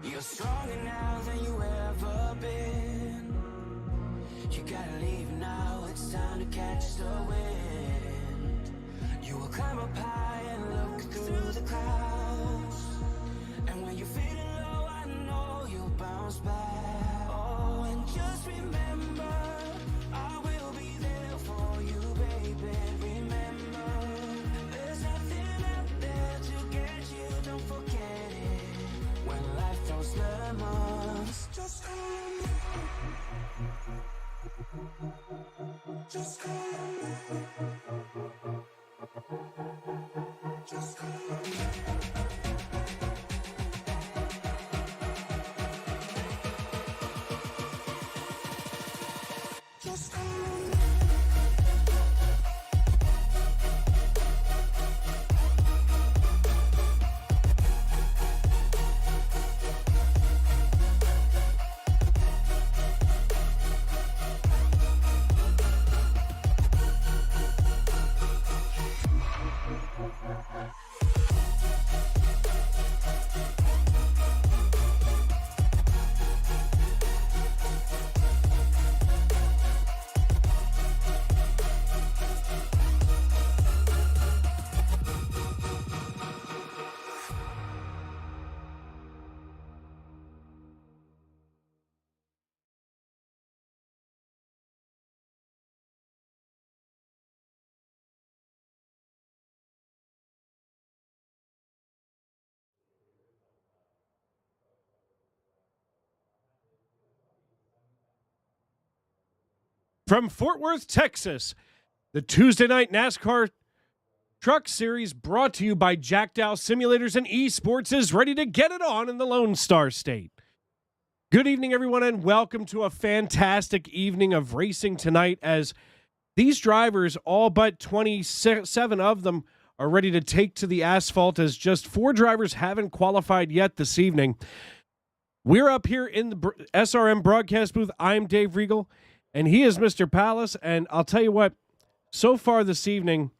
You're stronger now than you ever been. You gotta leave now, it's time to catch the wind. You will climb up high and look through the clouds. And when you're feeling low, I know you'll bounce back. Oh, and just remember, I will be there for you, baby. Remember, there's nothing out there to get you, don't forget it. When life throws lemons, just call me. Just call me. Just call me. Just call me. From Fort Worth, Texas, the Tuesday night NASCAR Truck Series brought to you by Jack Dowel Simulators and eSports is ready to get it on in the Lone Star State. Good evening, everyone, and welcome to a fantastic evening of racing tonight as these drivers, all but 27 of them, are ready to take to the asphalt as just 4 drivers haven't qualified yet this evening. We're up here in the SRM broadcast booth. I'm Dave Regal. And he is Mr. Palace, and I'll tell you what, so far this evening,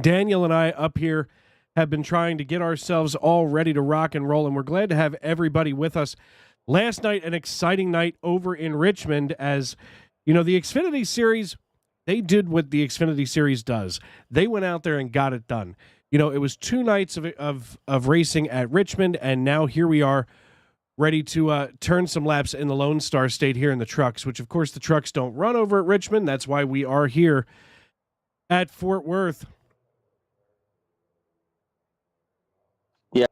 Daniel and I up here have been trying to get ourselves all ready to rock and roll, and we're glad to have everybody with us. Last night, an exciting night over in Richmond as, you know, the Xfinity Series, they did what the Xfinity Series does. They went out there and got it done. You know, it was 2 nights of racing at Richmond, and now here we are, ready to turn some laps in the Lone Star State here in the trucks, which, of course, the trucks don't run over at Richmond. That's why we are here at Fort Worth. Yeah.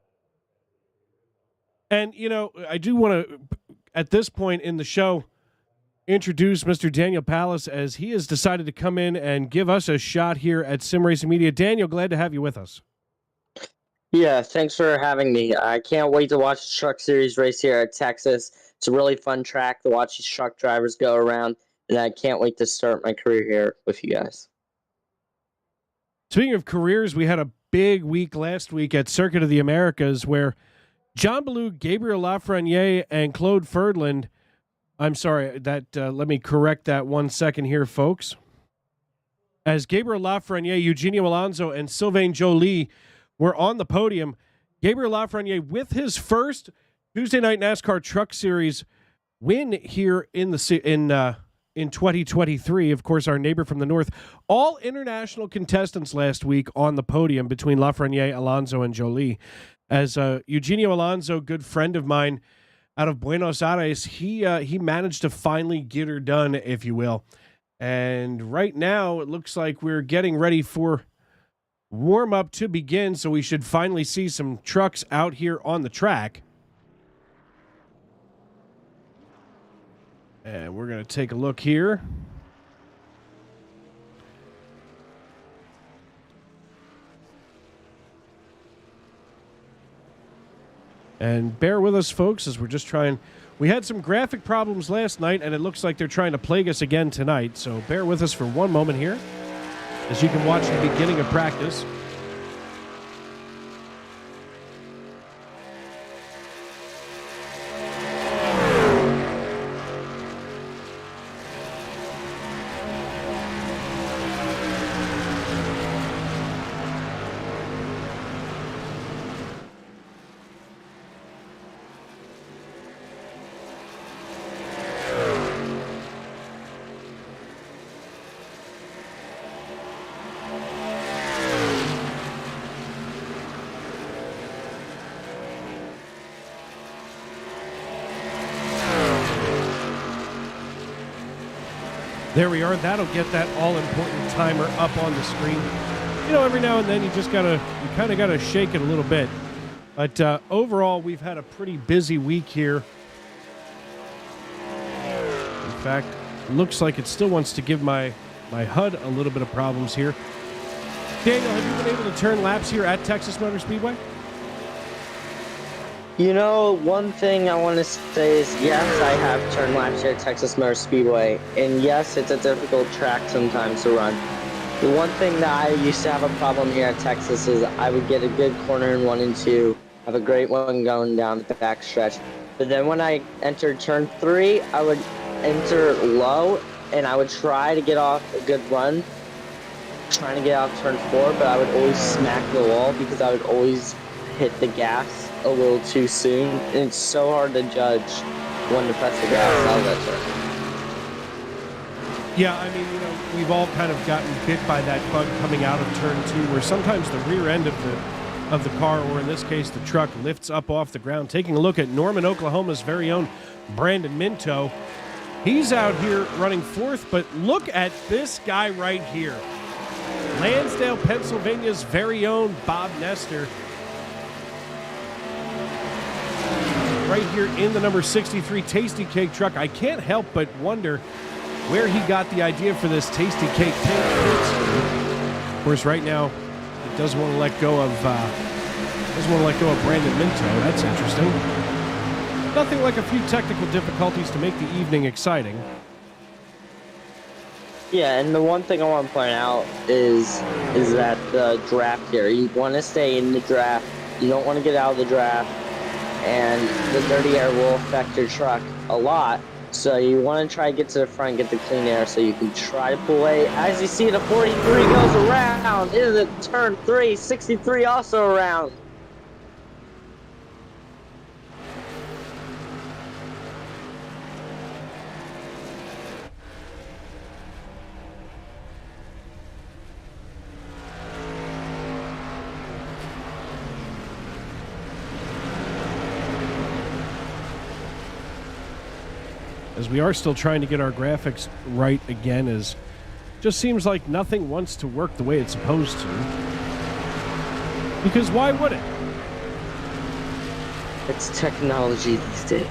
And, you know, I do want to, at this point in the show, introduce Mr. Daniel Palace as he has decided to come in and give us a shot here at Sim Racing Media. Daniel, glad to have you with us. Yeah, thanks for having me. I can't wait to watch the Truck Series race here at Texas. It's a really fun track to watch these truck drivers go around, and I can't wait to start my career here with you guys. Speaking of careers, we had a big week last week at Circuit of the Americas where John Ballou, Gabriel Lafreniere, and Claude Ferdland, I'm sorry, let me correct that 1 second here, folks. As Gabriel Lafreniere, Eugenio Alonso, and Sylvain Joly were on the podium, Gabriel Lafreniere with his first Tuesday night NASCAR Truck Series win here in 2023. Of course, our neighbor from the north. All international contestants last week on the podium between Lafreniere, Alonso, and Joly. As Eugenio Alonso, good friend of mine out of Buenos Aires, he managed to finally get her done, if you will. And right now, it looks like we're getting ready for warm-up to begin, so we should finally see some trucks out here on the track. And we're going to take a look here. And bear with us, folks, as we're just trying. We had some graphic problems last night, and it looks like they're trying to plague us again tonight. So bear with us for one moment here, as you can watch the beginning of practice. There we are. That'll get that all-important timer up on the screen. You know, every now and then you kind of gotta shake it a little bit. But overall, we've had a pretty busy week here. In fact, it looks like it still wants to give my HUD a little bit of problems here. Daniel, have you been able to turn laps here at Texas Motor Speedway? You know, one thing I want to say is, yes, I have turned laps here at Texas Motor Speedway, and yes, it's a difficult track sometimes to run. The one thing that I used to have a problem here at Texas is I would get a good corner in 1 and 2, have a great one going down the back stretch, but then when I entered turn 3, I would enter low, and I would try to get off a good run, trying to get off turn 4, but I would always smack the wall because I would always hit the gas a little too soon, and it's so hard to judge when to press the gas out of that turn. Yeah, I mean, you know, we've all kind of gotten bit by that bug coming out of turn 2, where sometimes the rear end of the car, or in this case the truck, lifts up off the ground. Taking a look at Norman, Oklahoma's very own Brandon Minto. He's out here running 4th, but look at this guy right here. Lansdale, Pennsylvania's very own Bob Nestor. Right here in the number 63 Tasty Cake truck. I can't help but wonder where he got the idea for this Tasty Cake tank. Of course, right now, it doesn't want to let go of Brandon Minto. That's interesting. Nothing like a few technical difficulties to make the evening exciting. Yeah, and the one thing I want to point out is that the draft here, you want to stay in the draft. You don't want to get out of the draft, and the dirty air will affect your truck a lot. So you want to try to get to the front, get the clean air, so you can try to pull away. As you see, the 43 goes around into the turn 3, 63 also around. As we are still trying to get our graphics right again, as just seems like nothing wants to work the way it's supposed to. Because why would it? It's technology these days.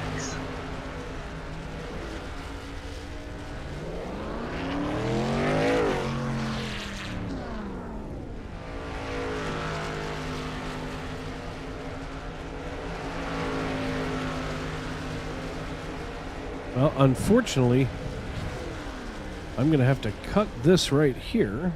Well, unfortunately, I'm going to have to cut this right here.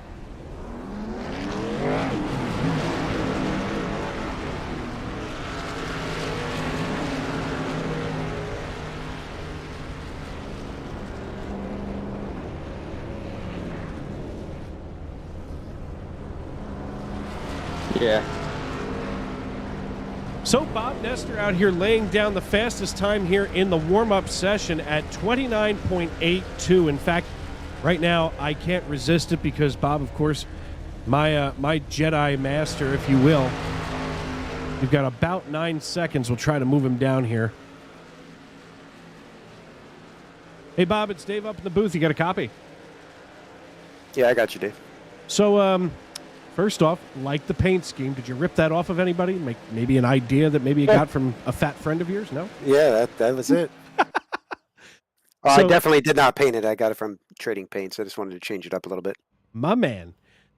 Yeah. So Bob Nestor out here laying down the fastest time here in the warm-up session at 29.82. In fact, right now I can't resist it because Bob, of course, my Jedi master, if you will. We've got about 9 seconds. We'll try to move him down here. Hey, Bob, it's Dave up in the booth. You got a copy? Yeah, I got you, Dave. So, first off, like the paint scheme. Did you rip that off of anybody? Maybe an idea that maybe you got from a fat friend of yours? No? Yeah, that was it. I definitely did not paint it. I got it from Trading Paints. I just wanted to change it up a little bit. My man.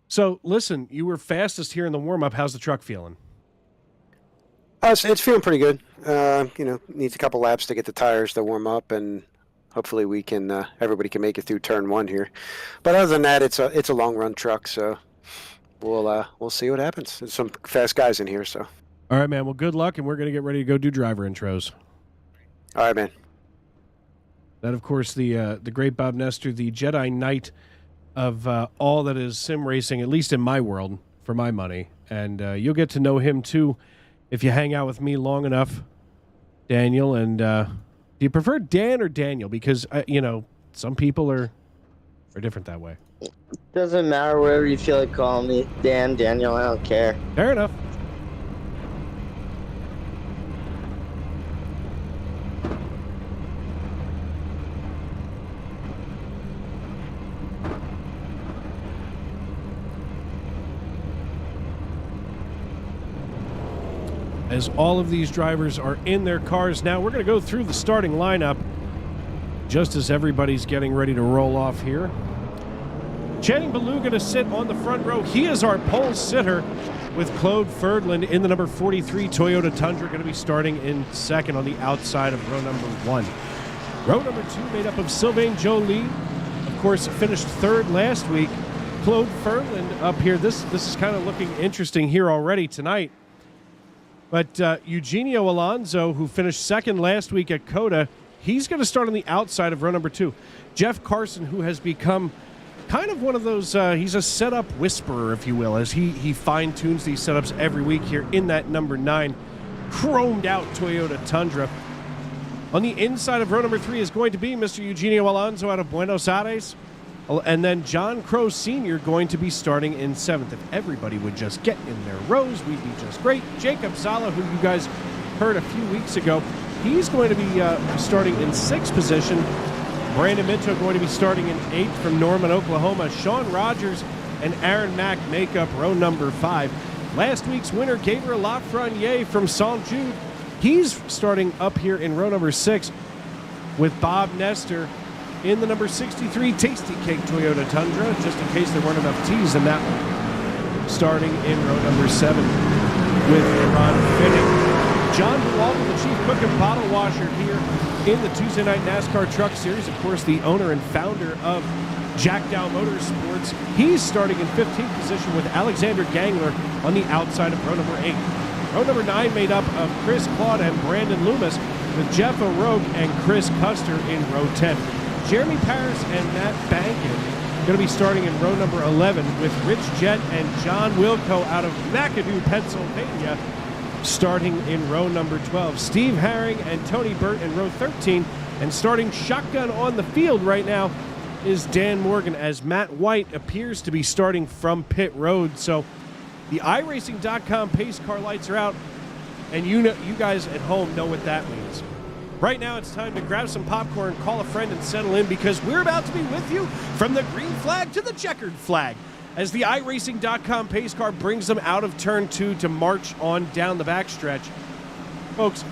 So, listen, you were fastest here in the warm-up. How's the truck feeling? It's feeling pretty good. Needs a couple laps to get the tires to warm up, and hopefully we can. Everybody can make it through turn 1 here. But other than that, it's a long-run truck, so we'll see what happens. There's some fast guys in here, so. All right, man. Well, good luck, and we're going to get ready to go do driver intros. All right, man. That, of course, the great Bob Nestor, the Jedi Knight of all that is sim racing, at least in my world, for my money. And you'll get to know him, too, if you hang out with me long enough, Daniel. And do you prefer Dan or Daniel? Because, some people are different that way. Doesn't matter, whatever you feel like calling me. Dan, Daniel, I don't care. Fair enough. as all of these drivers are in their cars now. We're going to go through the starting lineup just as everybody's getting ready to roll off here. Channing Ballou going to sit on the front row. He is our pole sitter, with Claude Ferdland in the number 43 Toyota Tundra going to be starting in second on the outside of row number 1. Row number 2 made up of Sylvain Joly, of course, finished third last week. Claude Ferdland up here. This is kind of looking interesting here already tonight. But Eugenio Alonso, who finished second last week at COTA, he's going to start on the outside of row number 2. Jeff Carson, who has become kind of one of those, he's a setup whisperer, if you will, as he fine-tunes these setups every week here in that number 9 chromed out Toyota Tundra. On the inside of row number 3 is going to be Mr. Eugenio Alonso out of Buenos Aires. And then John Crow Sr. going to be starting in 7th. If everybody would just get in their rows, we'd be just great. Jacob Zala, who you guys heard a few weeks ago, he's going to be starting in 6th position. Brandon Minto going to be starting in 8th from Norman, Oklahoma. Sean Rogers and Aaron Mack make up row number 5. Last week's winner, Gabriel Lafreniere from St. Jude, he's starting up here in row number 6 with Bob Nestor in the number 63 Tasty Cake Toyota Tundra, just in case there weren't enough T's in that one. Starting in row number 7 with Ron Finning. John Walton, the chief cook and bottle washer here in the Tuesday Night NASCAR Truck Series, of course, the owner and founder of Jack Dowel Motorsports. He's starting in 15th position with Alexander Gangler on the outside of row number 8. Row number 9 made up of Chris Claude and Brandon Loomis, with Jeff O'Rourke and Chris Custer in row 10. Jeremy Paris and Matt Bankin going to be starting in row number 11, with Rich Jett and John Wilco out of McAdoo, Pennsylvania, starting in row number 12. Steve Herring and Tony Burt in row 13, and starting shotgun on the field right now is Dan Morgan, as Matt White appears to be starting from pit road. So the iRacing.com pace car lights are out, and you guys at home know what that means. Right now, it's time to grab some popcorn, call a friend, and settle in, because we're about to be with you from the green flag to the checkered flag, as the iRacing.com pace car brings them out of turn 2 to march on down the backstretch. Folks,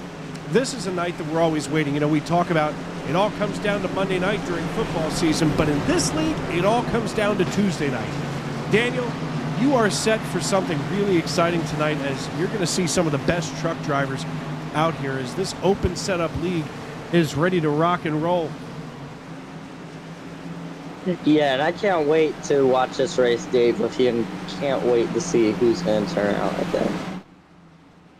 this is a night that we're always waiting. You know, we talk about it all comes down to Monday night during football season, but in this league, it all comes down to Tuesday night. Daniel, you are set for something really exciting tonight, as you're going to see some of the best truck drivers out here as this open setup league is ready to rock and roll. Yeah, and I can't wait to watch this race, Dave, with you, and can't wait to see who's going to turn out like that.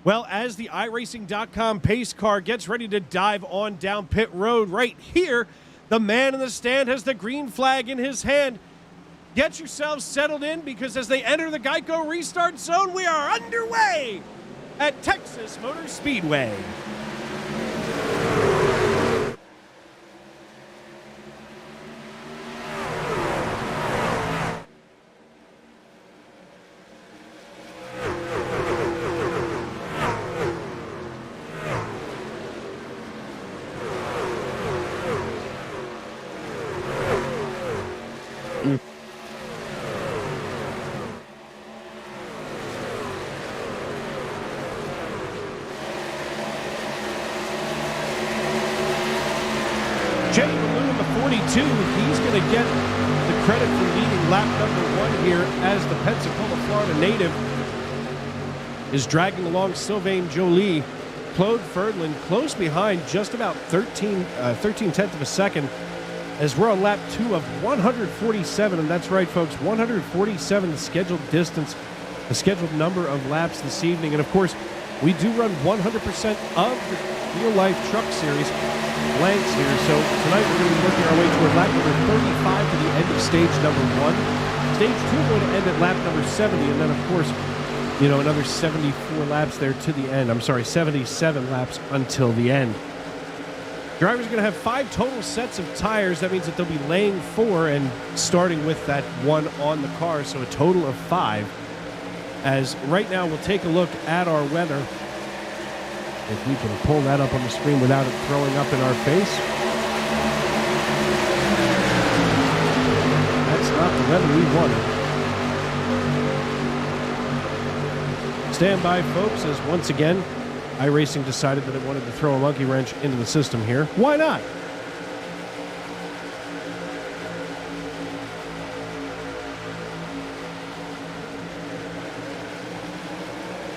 Well, as the iRacing.com pace car gets ready to dive on down pit road right here, the man in the stand has the green flag in his hand. Get yourselves settled in, because as they enter the Geico restart zone, we are underway at Texas Motor Speedway. Jay Balloon in the 42, he's going to get the credit for leading lap number 1 here, as the Pensacola, Florida native is dragging along Sylvain Joly. Claude Ferdland close behind, just about 13 tenths of a second, as we're on lap 2 of 147. And that's right, folks, 147 scheduled distance, the scheduled number of laps this evening. And of course, we do run 100% of the real-life truck series blanks here. So tonight we're going to be working our way toward lap number 35 to the end of stage number 1. Stage 2 going to end at lap number 70, and then of course, you know, another 74 laps there to the end. I'm sorry, 77 laps until the end. Drivers are going to have 5 total sets of tires. That means that they'll be laying 4 and starting with that 1 on the car, so a total of 5. As right now we'll take a look at our weather. If we can pull that up on the screen without it throwing up in our face. That's not the weather we wanted. Stand by, folks, as once again iRacing decided that it wanted to throw a monkey wrench into the system here. Why not?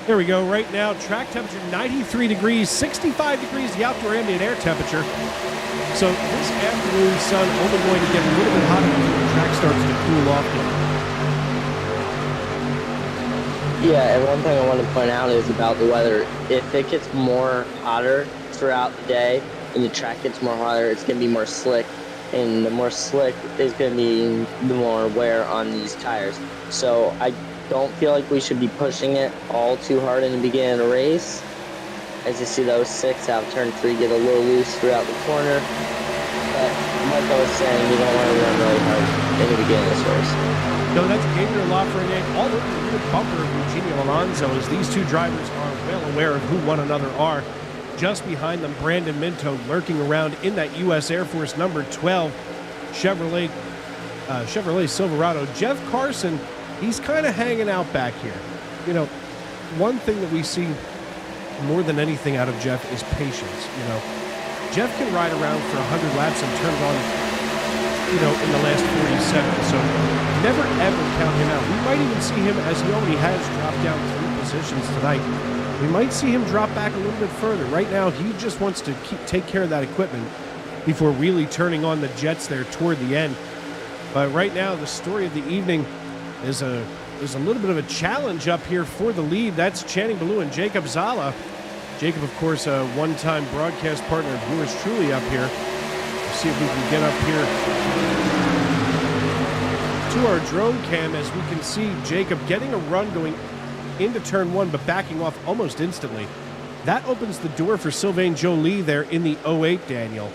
There we go. Right now, track temperature 93 degrees, 65 degrees the outdoor ambient air temperature. So this afternoon sun only going to get a little bit hotter before the track starts to cool off now. Yeah, and one thing I want to point out is about the weather. If it gets more hotter throughout the day and the track gets more hotter, it's going to be more slick. And the more slick is going to be the more wear on these tires. So I don't feel like we should be pushing it all too hard in the beginning of the race. As you see, those 6 out of turn 3 get a little loose throughout the corner. But like I was saying, you don't want to run really hard in the beginning of this race. No, that's Gabriel Lafreniere all over the rear bumper of Eugenio Alonso, as these two drivers are well aware of who one another are. Just behind them, Brandon Minto lurking around in that U.S. Air Force number 12 Chevrolet Silverado. Jeff Carson, he's kind of hanging out back here. You know, one thing that we see more than anything out of Jeff is patience. You know, Jeff can ride around for 100 laps and turn it on, you know, in the last 47. So never ever count him out. We might even see him, as he already has, drop down 3 positions tonight. We might see him drop back a little bit further. Right now, he just wants to take care of that equipment before really turning on the jets there toward the end. But right now, the story of the evening is a little bit of a challenge up here for the lead. That's Channing Ballou and Jacob Zala. Jacob, of course, a one-time broadcast partner of yours truly up here. Let's see if we can get up here to our drone cam, as we can see Jacob getting a run going into turn 1, but backing off almost instantly. That opens the door for Sylvain Joly there in the 08, Daniel.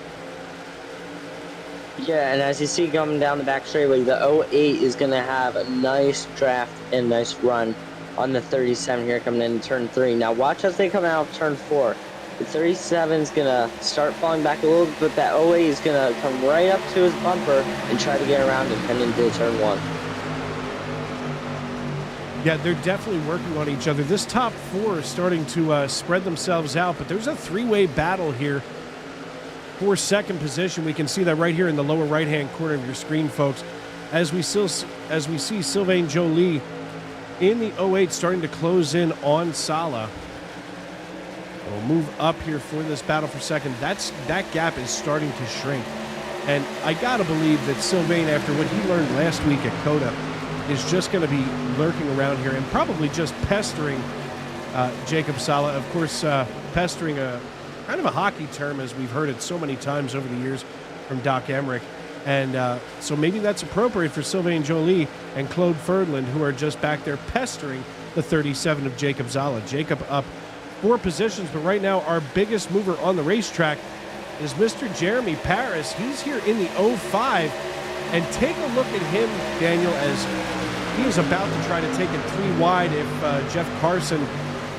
Yeah, and as you see coming down the back straightaway, the 08 is going to have a nice draft and nice run on the 37 here coming in turn 3. Now watch as they come out of turn 4. The 37 is going to start falling back a little bit, but that 08 is going to come right up to his bumper and try to get around and head into turn 1. Yeah, they're definitely working on each other. This top 4 is starting to spread themselves out, but there's a 3-way battle here for second position. We can see that right here in the lower right-hand corner of your screen, folks, as we see Sylvain Joly in the 08 starting to close in on Sala. We'll move up here for this battle for second. That gap is starting to shrink. And I got to believe that Sylvain, after what he learned last week at COTA, is just going to be lurking around here and probably just pestering Jacob Sala. Of course, pestering a kind of a hockey term, as we've heard it so many times over the years from Doc Emmerich. And so maybe that's appropriate for Sylvain Joly and Claude Ferdinand, who are just back there pestering the 37 of Jacob Zala. Jacob up 4 positions, but right now our biggest mover on the racetrack is Mr. Jeremy Paris. He's here in the 05, and take a look at him, Daniel, as he is about to try to take it 3 wide if Jeff Carson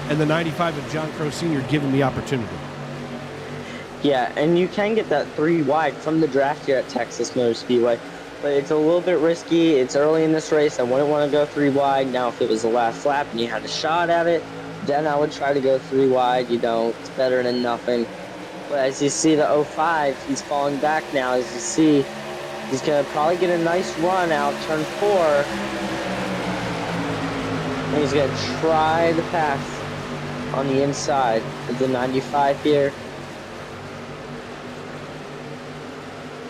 and the 95 of John Crow Sr. give him the opportunity. Yeah, and you can get that 3 wide from the draft here at Texas Motor Speedway, but it's a little bit risky. It's early in this race. I wouldn't want to go 3 wide. Now, if it was the last lap and you had a shot at it, then I would try to go 3 wide. You don't. It's better than nothing. But as you see, the 05, he's falling back now. As you see, he's going to probably get a nice run out turn 4. And he's going to try the pass on the inside of the 95 here.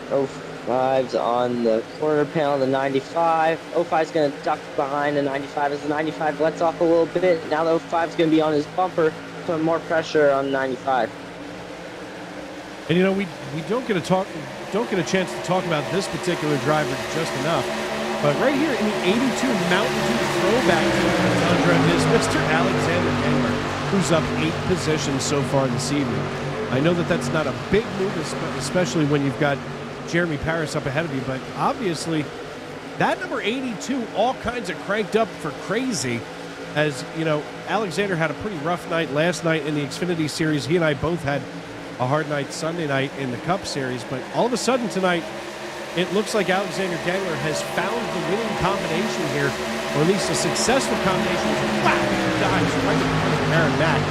05's on the corner panel, the 95. 05's going to duck behind the 95 as the 95 lets off a little bit. Now the 05's going to be on his bumper, putting more pressure on the 95. And you know, we don't get a chance to talk about this particular driver just enough. But right here in the 82 Mountain Dew throwback to Tundra is Mr. Alexander Engler, who's up 8 positions so far this evening. I know that that's not a big move, especially when you've got Jeremy Paris up ahead of you, but obviously that number 82 all kinds of cranked up for crazy. As you know, Alexander had a pretty rough night last night in the Xfinity Series. He and I both had a hard night Sunday night in the Cup Series, but all of a sudden tonight, it looks like Alexander Gangler has found the winning combination here, or at least a successful combination. Wow, dives right in front of Aaron Mack.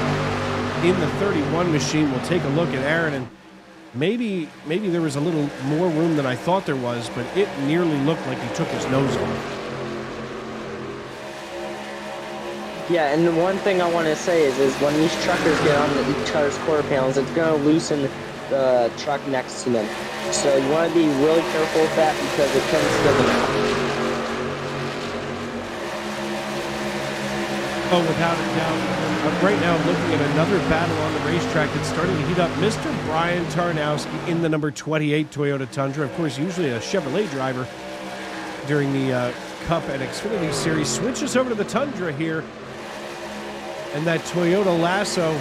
in the 31 machine. We'll take a look at Aaron, and maybe there was a little more room than I thought there was, but it nearly looked like he took his nose off. Yeah, and the one thing I want to say is when these truckers get on each other's quarter panels, it's going to loosen the truck next to them. So you want to be really careful with that because it can spill them out. Oh, without a doubt. Right now, I'm looking at another battle on the racetrack that's starting to heat up. Mr. Brian Tarnowski in the number 28 Toyota Tundra. Of course, usually a Chevrolet driver during the Cup and Xfinity Series. Switches over to the Tundra here. And that Toyota Lasso,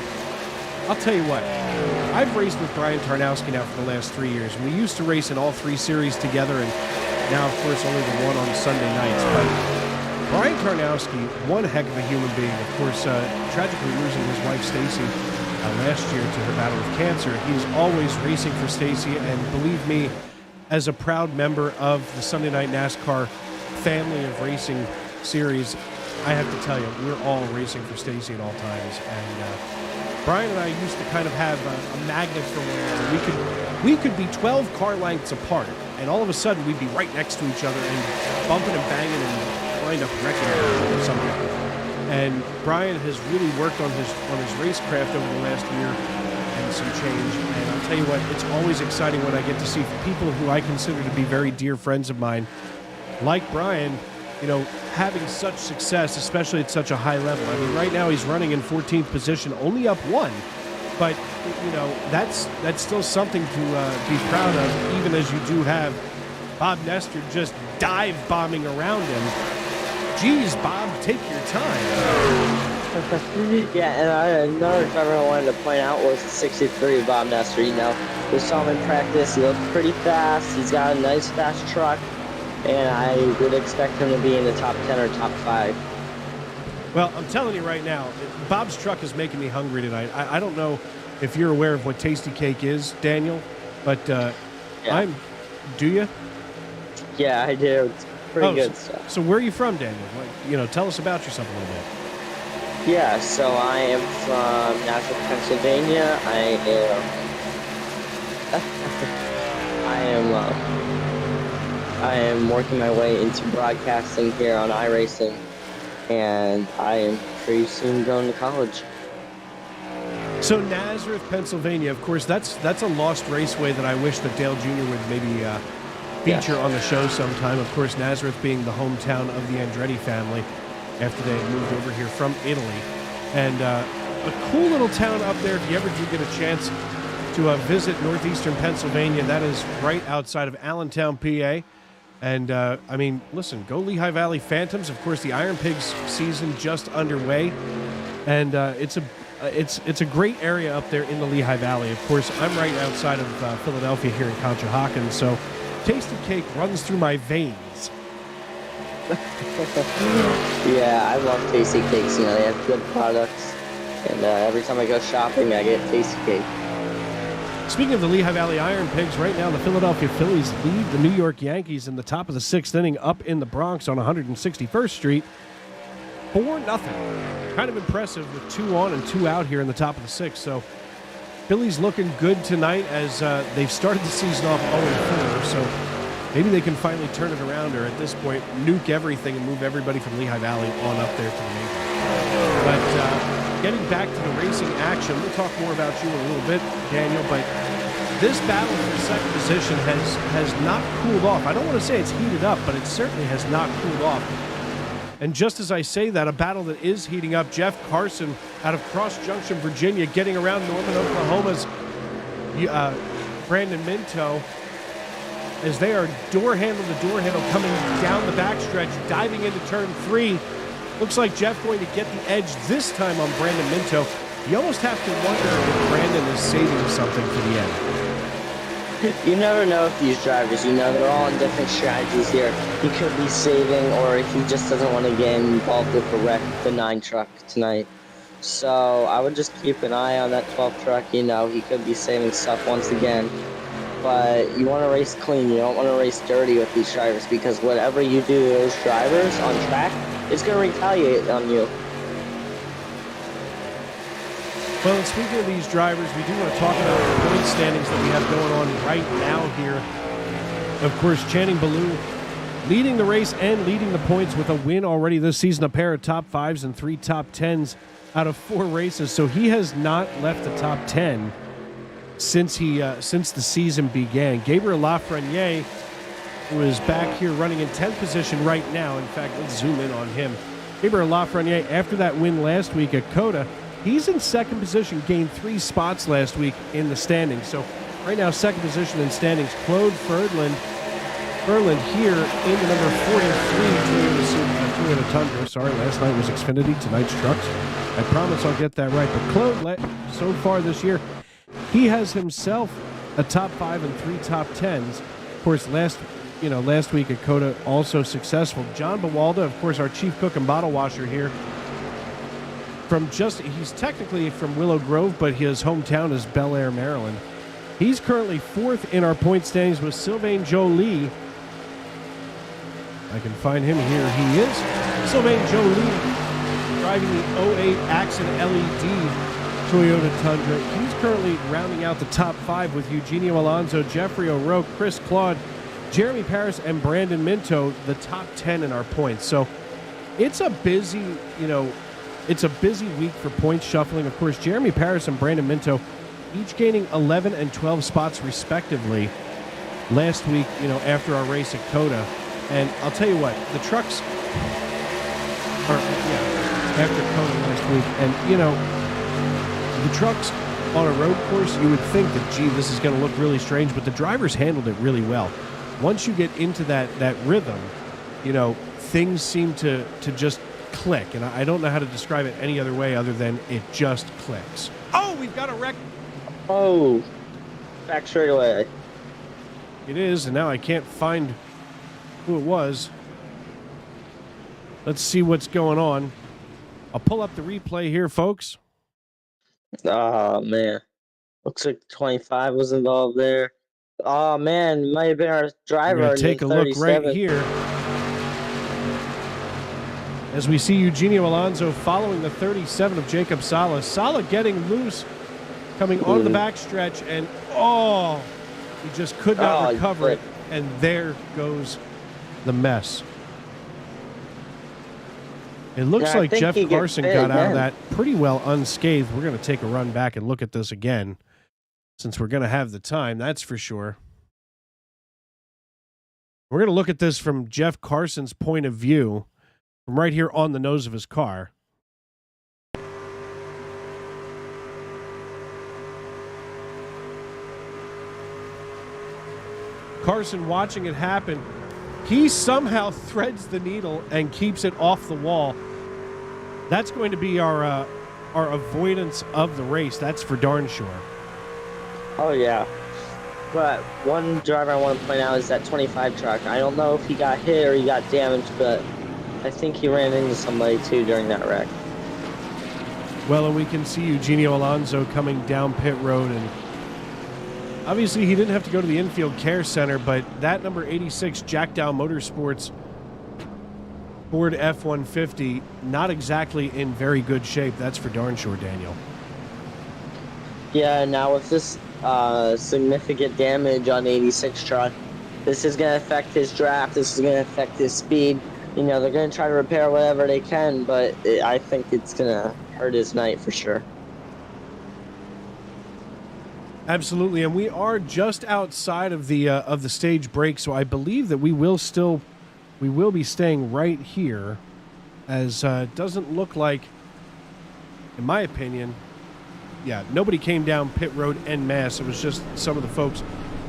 I'll tell you what, I've raced with Brian Tarnowski now for the last 3 years. We used to race in all 3 series together, and now, of course, only the one on Sunday nights. But Brian Tarnowski, one heck of a human being. Of course, tragically losing his wife, Stacy, last year to her battle with cancer. He's always racing for Stacy, and believe me, as a proud member of the Sunday Night NASCAR family of racing series, I have to tell you, we're all racing for Stacy at all times. And Brian and I used to kind of have a magnet for one another. We could be 12 car lengths apart, and all of a sudden we'd be right next to each other and bumping and banging and wind up wrecking or something. And Brian has really worked on his racecraft over the last year and some change. And I'll tell you what, it's always exciting when I get to see people who I consider to be very dear friends of mine, like Brian, you know, having such success, especially at such a high level. I mean, right now he's running in 14th position, only up 1. But, you know, that's still something to be proud of, even as you do have Bob Nestor just dive bombing around him. Geez, Bob, take your time. Yeah, and another driver I wanted to point out was the 63 Bob Nestor. You know, we saw him in practice. He looked pretty fast. He's got a nice, fast truck. And I would expect him to be in the top 10 or top 5. Well, I'm telling you right now, Bob's truck is making me hungry tonight. I don't know if you're aware of what Tasty Cake is, Daniel, but yeah. Do you? Yeah, I do. It's pretty good stuff. So where are you from, Daniel? You know, tell us about yourself a little bit. Yeah, so I am from Nashville, Pennsylvania. I am working my way into broadcasting here on iRacing, and I am pretty soon going to college. So Nazareth, Pennsylvania, of course, that's a lost raceway that I wish that Dale Jr. would maybe feature on the show sometime. Of course, Nazareth being the hometown of the Andretti family after they had moved over here from Italy. And a cool little town up there, if you ever do get a chance to visit northeastern Pennsylvania, that is right outside of Allentown, PA. And, I mean, listen, go Lehigh Valley Phantoms. Of course, the Iron Pigs season just underway. And it's a great area up there in the Lehigh Valley. Of course, I'm right outside of Philadelphia here in Conshohocken, so Tasty Cake runs through my veins. Yeah, I love Tasty Cakes. You know, they have good products. And every time I go shopping, I get Tasty Cake. Speaking of the Lehigh Valley Iron Pigs, right now the Philadelphia Phillies lead the New York Yankees in the top of the 6th inning up in the Bronx on 161st Street. 4-0. Kind of impressive with 2 on and 2 out here in the top of the 6th. So Phillies looking good tonight as they've started the season off 0-4. So maybe they can finally turn it around, or at this point nuke everything and move everybody from Lehigh Valley on up there to the majors. But getting back to the racing action, we'll talk more about you in a little bit, Daniel, but this battle for second position has not cooled off. I don't want to say it's heated up, but it certainly has not cooled off. And just as I say that, a battle that is heating up, Jeff Carson out of Cross Junction, Virginia, getting around Norman, Oklahoma's Brandon Minto, as they are door handle to door handle coming down the backstretch, diving into turn 3. Looks like Jeff going to get the edge this time on Brandon Minto. You almost have to wonder if Brandon is saving something for the end. You never know with these drivers. You know, they're all on different strategies here. He could be saving, or if he just doesn't want to get involved with the 9 truck tonight. So I would just keep an eye on that 12 truck. You know, he could be saving stuff once again. But you want to race clean. You don't want to race dirty with these drivers, because whatever you do to those drivers on track, it's going to retaliate on you. Well, and speaking of these drivers, we do want to talk about the point standings that we have going on right now here. Of course, Channing Ballou leading the race and leading the points with a win already this season, a pair of top 5s and 3 top 10s out of 4 races. So he has not left the top 10 since the season began. Gabriel Lafreniere, who is back here running in 10th position right now. In fact, let's zoom in on him. Gabriel Lafreniere, after that win last week at COTA, he's in 2nd position, gained 3 spots last week in the standings. So right now, 2nd position in standings. Claude Furland here in the number 43 Toyota Tundra. Sorry, last night was Xfinity, tonight's trucks. I promise I'll get that right. But Claude, so far this year, he has himself a top 5 and 3 top 10s. Of course, last week at COTA, also successful. John Bawalda, of course, our chief cook and bottle washer here. He's technically from Willow Grove, but his hometown is Bel Air, Maryland. He's currently 4th in our point standings with Sylvain Joly. I can find him here. He is. Sylvain Joly driving the 08 Accent LED Toyota Tundra. He's currently rounding out the top 5 with Eugenio Alonso, Jeffrey O'Rourke, Chris Claude, Jeremy Paris, and Brandon Minto, the top 10 in our points. So it's a busy, week for points shuffling. Of course, Jeremy Paris and Brandon Minto each gaining 11 and 12 spots respectively last week, after our race at COTA. And I'll tell you what, the trucks are, after COTA last week. And, the trucks on a road course, you would think that, gee, this is going to look really strange, but the drivers handled it really well. Once you get into that rhythm, things seem to just click. And I don't know how to describe it any other way other than it just clicks. Oh, we've got a wreck. Oh, back straight away. It is, and now I can't find who it was. Let's see what's going on. I'll pull up the replay here, folks. Oh, man. Looks like 25 was involved there. Oh, man. Might have been our driver. We're going to take a look right here as we see Eugenio Alonso following the 37 of Jacob Sala. Sala getting loose, coming onto the backstretch, and he just could not recover it. And there goes the mess. It looks like Jeff Carson got out of that pretty well unscathed. We're going to take a run back and look at this again, since we're going to have the time, that's for sure. We're going to look at this from Jeff Carson's point of view, from right here on the nose of his car. Carson watching it happen. He somehow threads the needle and keeps it off the wall. That's going to be our avoidance of the race. That's for darn sure. Oh, yeah. But one driver I want to point out is that 25 truck. I don't know if he got hit or he got damaged, but I think he ran into somebody, too, during that wreck. Well, and we can see Eugenio Alonso coming down pit road, and obviously he didn't have to go to the infield care center, but that number 86 Jack Dowel Motorsports Ford F-150, not exactly in very good shape. That's for darn sure, Daniel. Yeah, now with this significant damage on 86 truck, this is going to affect his draft. This is going to affect his speed. They're going to try to repair whatever they can, but I think it's going to hurt his night for sure. Absolutely, and we are just outside of the stage break, so I believe that we will be staying right here, as it doesn't look like, in my opinion, nobody came down pit road en masse. It was just some of the folks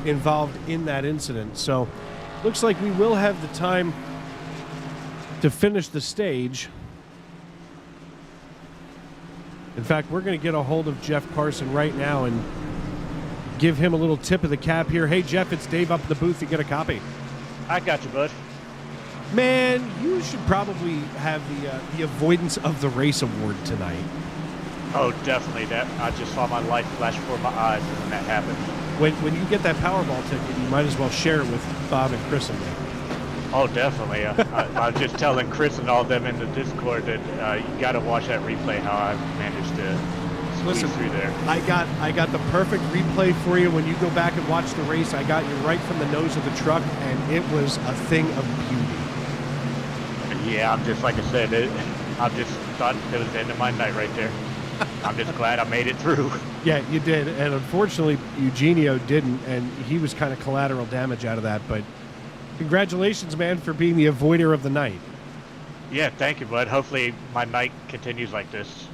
involved in that incident. So, looks like we will have the time to finish the stage. In fact, we're going to get a hold of Jeff Carson right now and give him a little tip of the cap here. Hey, Jeff, it's Dave up in the booth to get a copy. I got you, bud. Man, you should probably have the avoidance of the race award tonight. Oh, definitely. That I just saw my life flash before my eyes when that happened. When you get that Powerball ticket, you might as well share it with Bob and Chris and me. Oh, definitely. I was just telling Chris and all them in the Discord that you got to watch that replay, how I managed to squeeze through there. I got the perfect replay for you. When you go back and watch the race, I got you right from the nose of the truck, and it was a thing of beauty. Yeah, I'm just, like I said, I just thought it was the end of my night right there. I'm just glad I made it through. Yeah, you did, and unfortunately, Eugenio didn't, and he was kind of collateral damage out of that, but congratulations, man, for being the avoider of the night. Yeah, thank you, bud. Hopefully my night continues like this.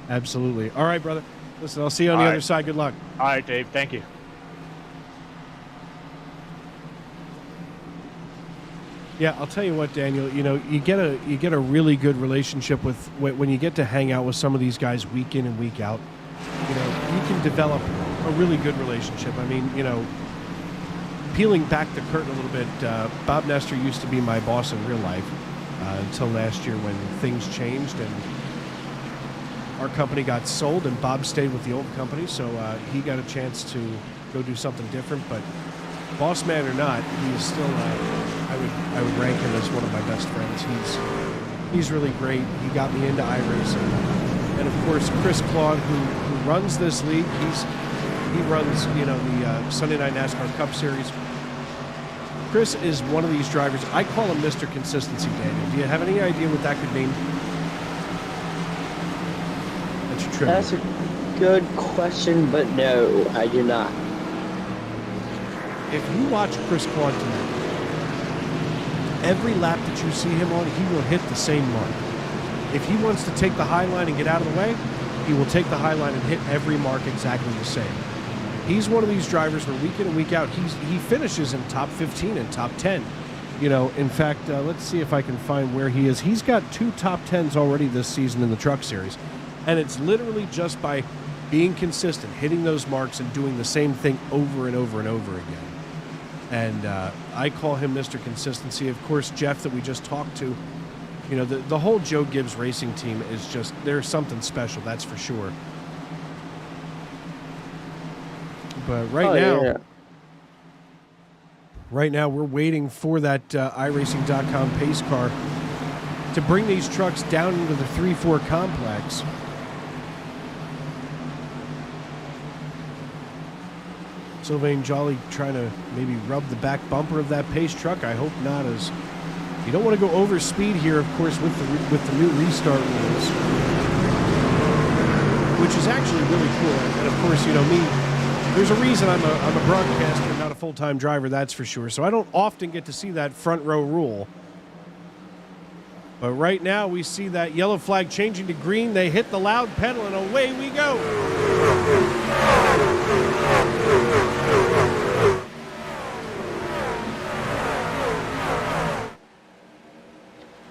Absolutely. All right, brother. Listen, I'll see you on the other side. Good luck. All right, Dave. Thank you. Yeah, I'll tell you what, Daniel. You know, you get a really good relationship with when you get to hang out with some of these guys week in and week out. You know, you can develop a really good relationship. I mean, you know, peeling back the curtain a little bit, Bob Nestor used to be my boss in real life until last year when things changed and our company got sold and Bob stayed with the old company, so he got a chance to go do something different. But boss man or not, he is still I would rank him as one of my best friends. He's really great. He got me into iRacing, and of course Chris Claude, who runs this league. He runs, you know, the Sunday Night NASCAR Cup Series. Chris is one of these drivers. I call him Mr. Consistency, Daniel. Do you have any idea what that could mean? That's your trivia. That's a good question, but no, I do not. If you watch Chris Claude tonight, every lap that you see him on, he will hit the same mark. If he wants to take the high line and get out of the way, he will take the high line and hit every mark exactly the same. He's one of these drivers where week in and week out, he finishes in top 15 and top 10. You know, in fact, let's see if I can find where he is. He's got 2 top 10s already this season in the Truck Series. And it's literally just by being consistent, hitting those marks and doing the same thing over and over and over again. And I call him Mr. Consistency. Of course, Jeff that we just talked to, you know, the whole Joe Gibbs racing team is just, there's something special, that's for sure. But right now we're waiting for that iRacing.com pace car to bring these trucks down into the 3-4 complex. Sylvain Jolly trying to maybe rub the back bumper of that pace truck. I hope not, as you don't want to go over speed here, of course, with the new restart rules, which is actually really cool. And of course, you know me, there's a reason I'm a broadcaster, not a full-time driver, that's for sure. So I don't often get to see that front row rule. But right now we see that yellow flag changing to green. They hit the loud pedal and away we go.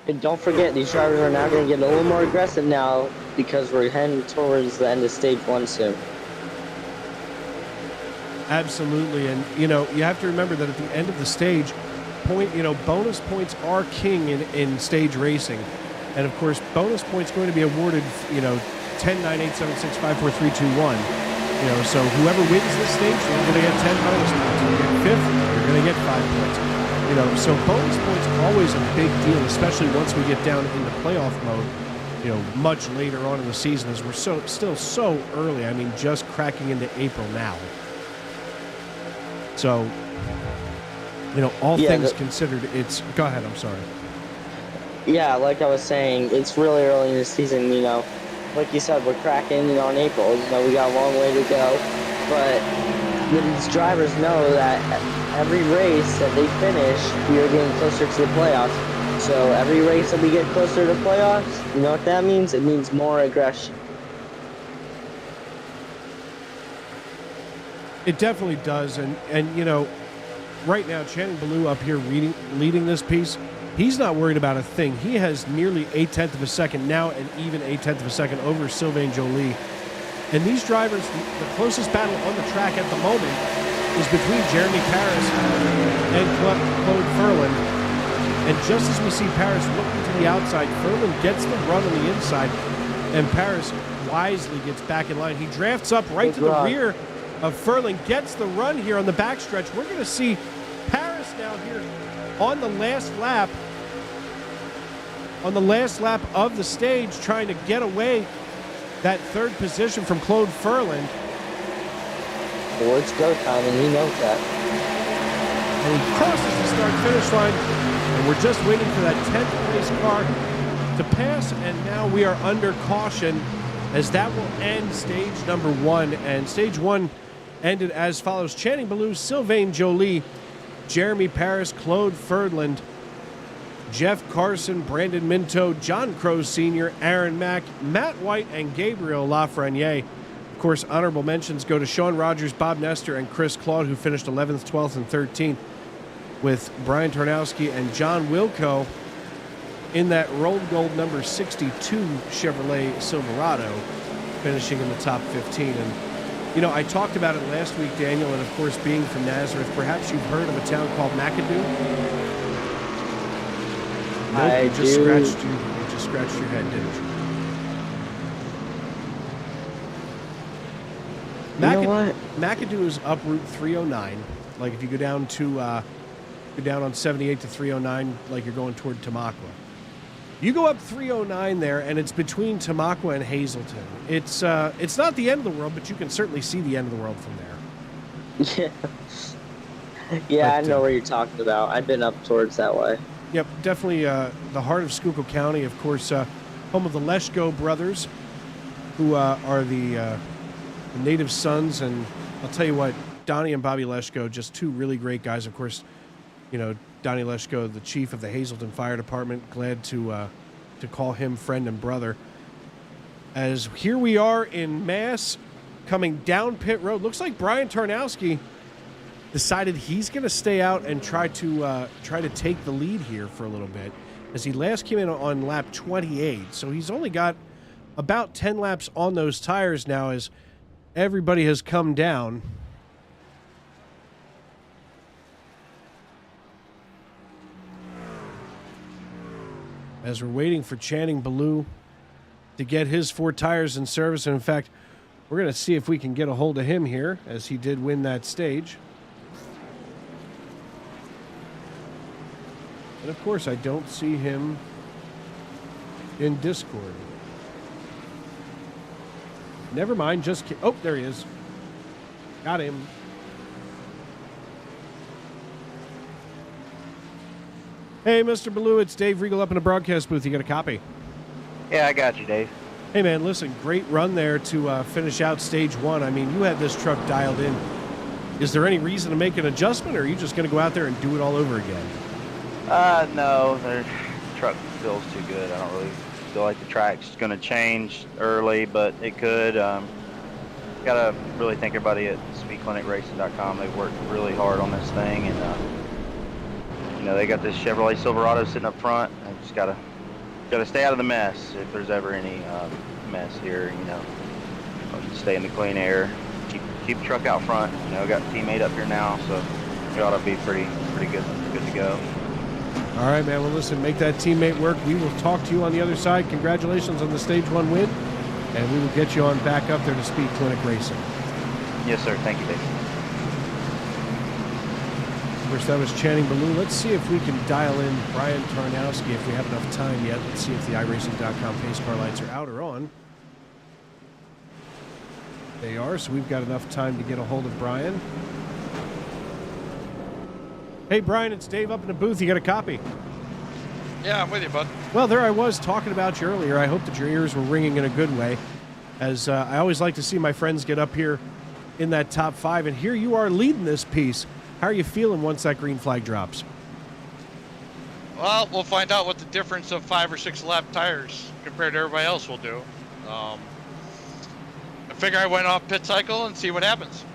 And don't forget, these drivers are now going to get a little more aggressive now because we're heading towards the end of stage 1 soon. Absolutely, and you know, you have to remember that at the end of the stage, bonus points are king in stage racing, and of course, bonus points going to be awarded, 10, 9, 8, 7, 6, 5, 4, 3, 2, 1. So whoever wins this stage, they're going to get 10 bonus points. If you get 5th, you're going to get 5 points. So bonus points are always a big deal, especially once we get down into playoff mode. Much later on in the season, as we're still so early. I mean, just cracking into April now. So, all things considered, it's... Go ahead, I'm sorry. Yeah, like I was saying, it's really early in the season, Like you said, we're cracking on April. We got a long way to go. But these drivers know that every race that they finish, we are getting closer to the playoffs. So every race that we get closer to playoffs, you know what that means? It means more aggression. It definitely does, and right now Channing Ballou up here leading this piece, he's not worried about a thing. He has nearly 1/10 of a second now, and even 1/10 of a second over Sylvain Joly. And these drivers, the closest battle on the track at the moment is between Jeremy Paris and Claude Ferlin. And just as we see Paris looking to the outside, Ferlin gets the run on the inside, and Paris wisely gets back in line. He drafts up right to the rear of Ferlin, gets the run here on the backstretch. We're going to see Paris now here on the last lap of the stage, trying to get away that third position from Claude Furland. Well, it's go time, and he knows that. And he crosses the start-finish line, and we're just waiting for that 10th place car to pass, and now we are under caution as that will end stage number 1. And stage 1 ended as follows: Channing Ballou, Sylvain Joly, Jeremy Paris, Claude Ferdland, Jeff Carson, Brandon Minto, John Crow Sr., Aaron Mack, Matt White, and Gabriel Lafreniere. Of course, honorable mentions go to Sean Rogers, Bob Nestor, and Chris Claude, who finished 11th, 12th, and 13th, with Brian Tarnowski and John Wilco in that rolled gold number 62 Chevrolet Silverado, finishing in the top 15. And, you know, I talked about it last week, Daniel, and of course, being from Nazareth, perhaps you've heard of a town called McAdoo? Nope, you just scratched your head, didn't you? You know what? McAdoo is up Route 309. Like if you go down on 78 to 309, like you're going toward Tamaqua. You go up 309 there, and it's between Tamaqua and Hazleton. It's not the end of the world, but you can certainly see the end of the world from there. Yeah, I know where you're talking about. I've been up towards that way. Yep, definitely the heart of Schuylkill County, of course, home of the Leschko brothers, who are the native sons. And I'll tell you what, Donnie and Bobby Leschko, just two really great guys. Of course, you know, Donnie Leschko, the chief of the Hazleton Fire Department, glad to call him friend and brother. As here we are in Mass, coming down pit road. Looks like Brian Tarnowski decided he's going to stay out and try to take the lead here for a little bit, as he last came in on lap 28. So he's only got about 10 laps on those tires now, as everybody has come down. As we're waiting for Channing Ballou to get his 4 tires in service. And in fact, we're going to see if we can get a hold of him here, as he did win that stage. And of course, I don't see him in Discord. Never mind, oh, there he is. Got him. Hey, Mr. Ballou, it's Dave Regal up in the broadcast booth. You got a copy? Yeah, I got you, Dave. Hey, man, listen, great run there to finish out stage 1. I mean, you had this truck dialed in. Is there any reason to make an adjustment, or are you just going to go out there and do it all over again? No, the truck feels too good. I don't really feel like the track's going to change early, but it could. Got to really thank everybody at SpeedClinicRacing.com. They've worked really hard on this thing, and you know, they got this Chevrolet Silverado sitting up front. I just got to stay out of the mess if there's ever any mess here. You know, stay in the clean air, keep the truck out front. You know, got a teammate up here now, so we ought to be pretty good to go. All right, man. Well, listen, make that teammate work. We will talk to you on the other side. Congratulations on the Stage 1 win, and we will get you on back up there to Speed Clinic Racing. Yes, sir. Thank you, Dave. Of course, that was Channing Ballou. Let's see if we can dial in Brian Tarnowski if we have enough time yet. Let's see if the iRacing.com pace car lights are out or on. They are, so we've got enough time to get a hold of Brian. Hey, Brian, it's Dave up in the booth. You got a copy? Yeah, I'm with you, bud. Well, there I was talking about you earlier. I hope that your ears were ringing in a good way, as I always like to see my friends get up here in that top 5. And here you are leading this piece. How are you feeling once that green flag drops? Well, we'll find out what the difference of 5 or 6 lap tires compared to everybody else will do. I figure I went off pit cycle and see what happens.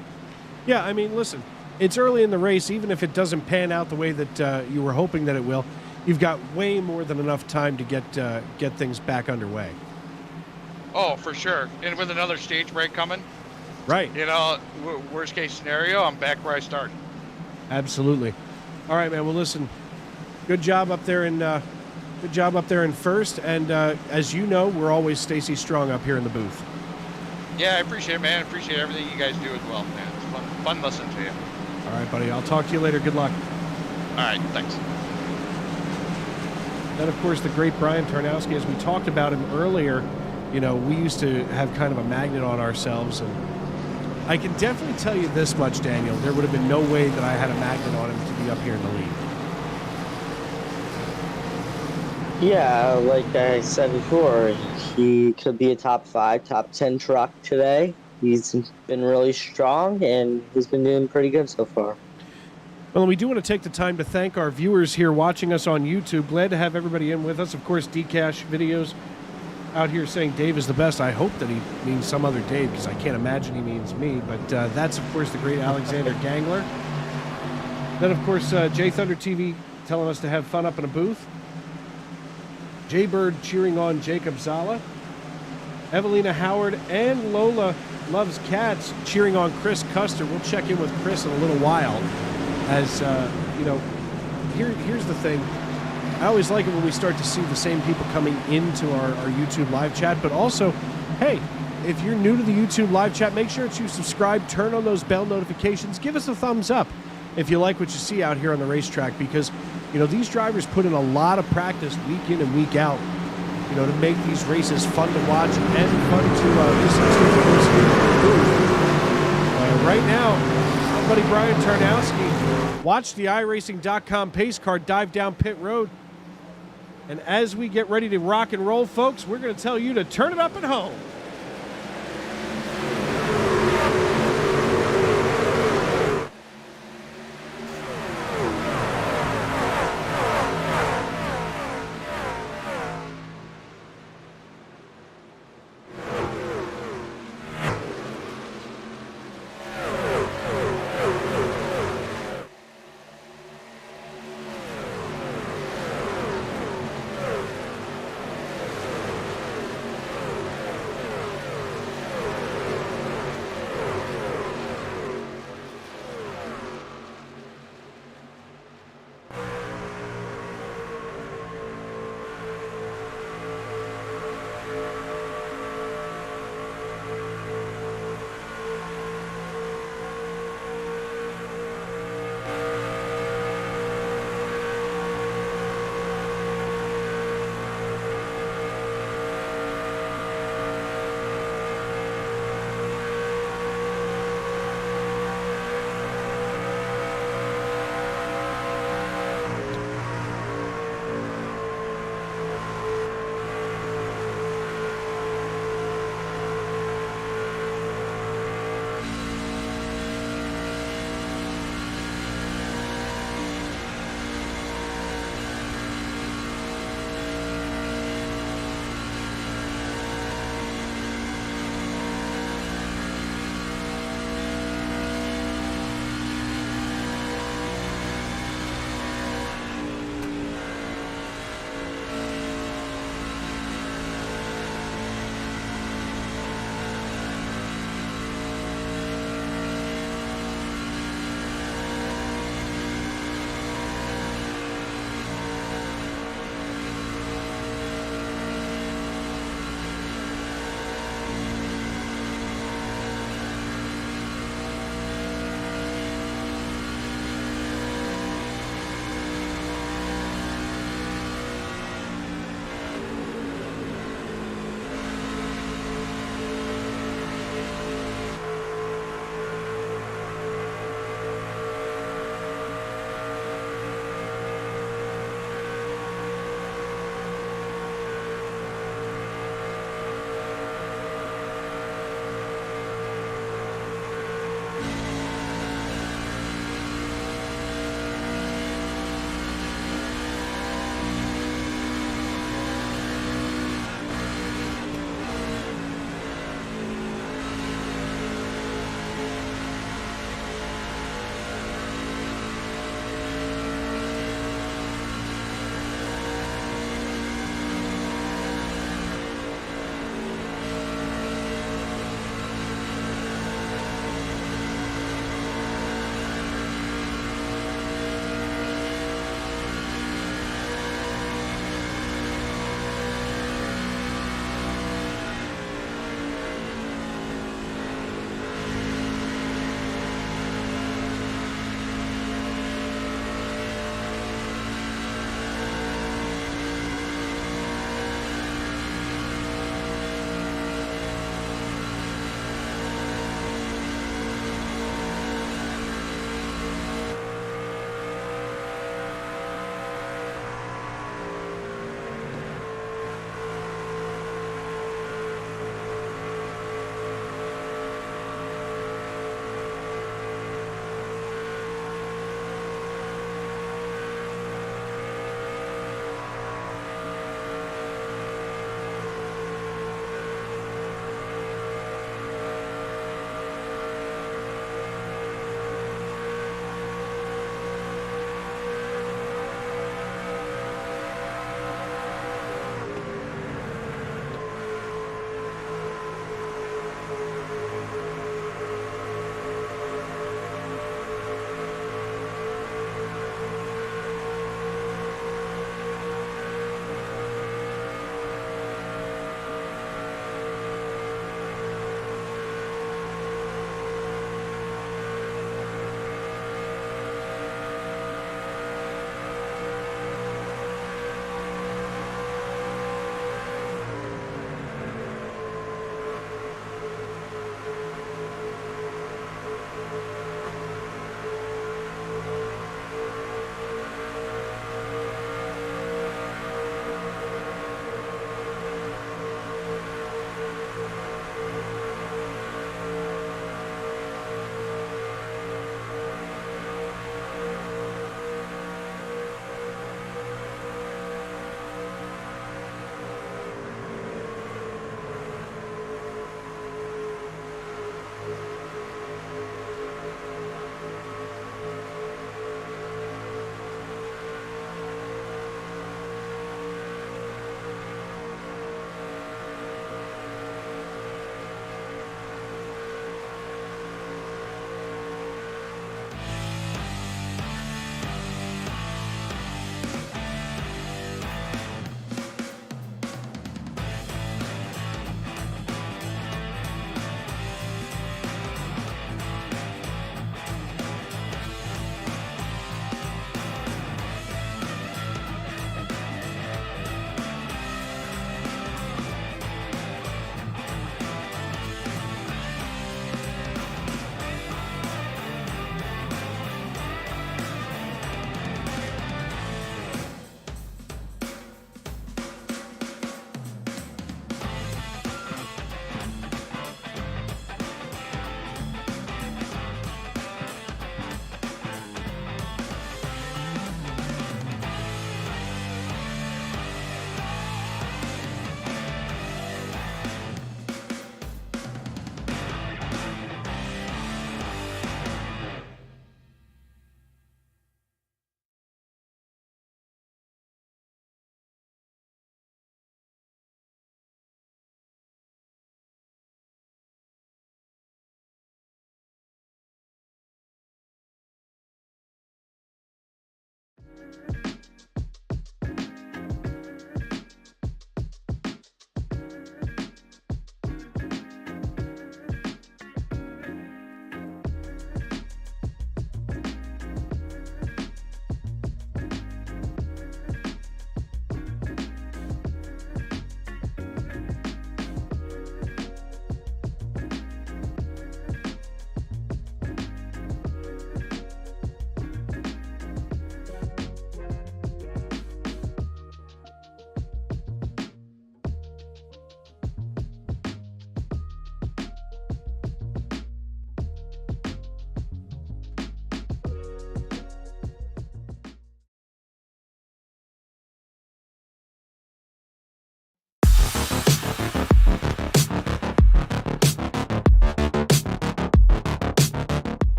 Yeah, I mean, listen, it's early in the race. Even if it doesn't pan out the way that you were hoping that it will, you've got way more than enough time to get things back underway. Oh, for sure. And with another stage break coming, right? You know, worst case scenario, I'm back where I started. Absolutely. All right, man. Well, listen, good job up there in first. And as you know, we're always Stacy Strong up here in the booth. Yeah, I appreciate it, man. I appreciate everything you guys do as well, man. It's fun listening to you. All right, buddy. I'll talk to you later. Good luck. All right, thanks. Then, of course, the great Brian Tarnowski, as we talked about him earlier, you know, we used to have kind of a magnet on ourselves. And I can definitely tell you this much, Daniel. There would have been no way that I had a magnet on him to be up here in the lead. Yeah, like I said before, he could be a top 5, top 10 truck today. He's been really strong, and he's been doing pretty good so far. Well, we do want to take the time to thank our viewers here watching us on YouTube. Glad to have everybody in with us. Of course, Dcash Videos out here saying Dave is the best. I hope that he means some other Dave, because I can't imagine he means me. But that's, of course, the great Alexander Gangler. Then, of course, J Thunder TV telling us to have fun up in a booth. Jaybird cheering on Jacob Zala. Evelina Howard and Lola Loves Cats cheering on Chris Custer. We'll check in with Chris in a little while. As, you know, here's the thing. I always like it when we start to see the same people coming into our YouTube live chat. But also, hey, if you're new to the YouTube live chat, make sure that you subscribe, turn on those bell notifications, give us a thumbs up if you like what you see out here on the racetrack, because, you know, these drivers put in a lot of practice week in and week out, you know, to make these races fun to watch and fun to listen to. Right now, my buddy Brian Tarnowski watched the iRacing.com pace car dive down pit road. And as we get ready to rock and roll, folks, we're going to tell you to turn it up at home.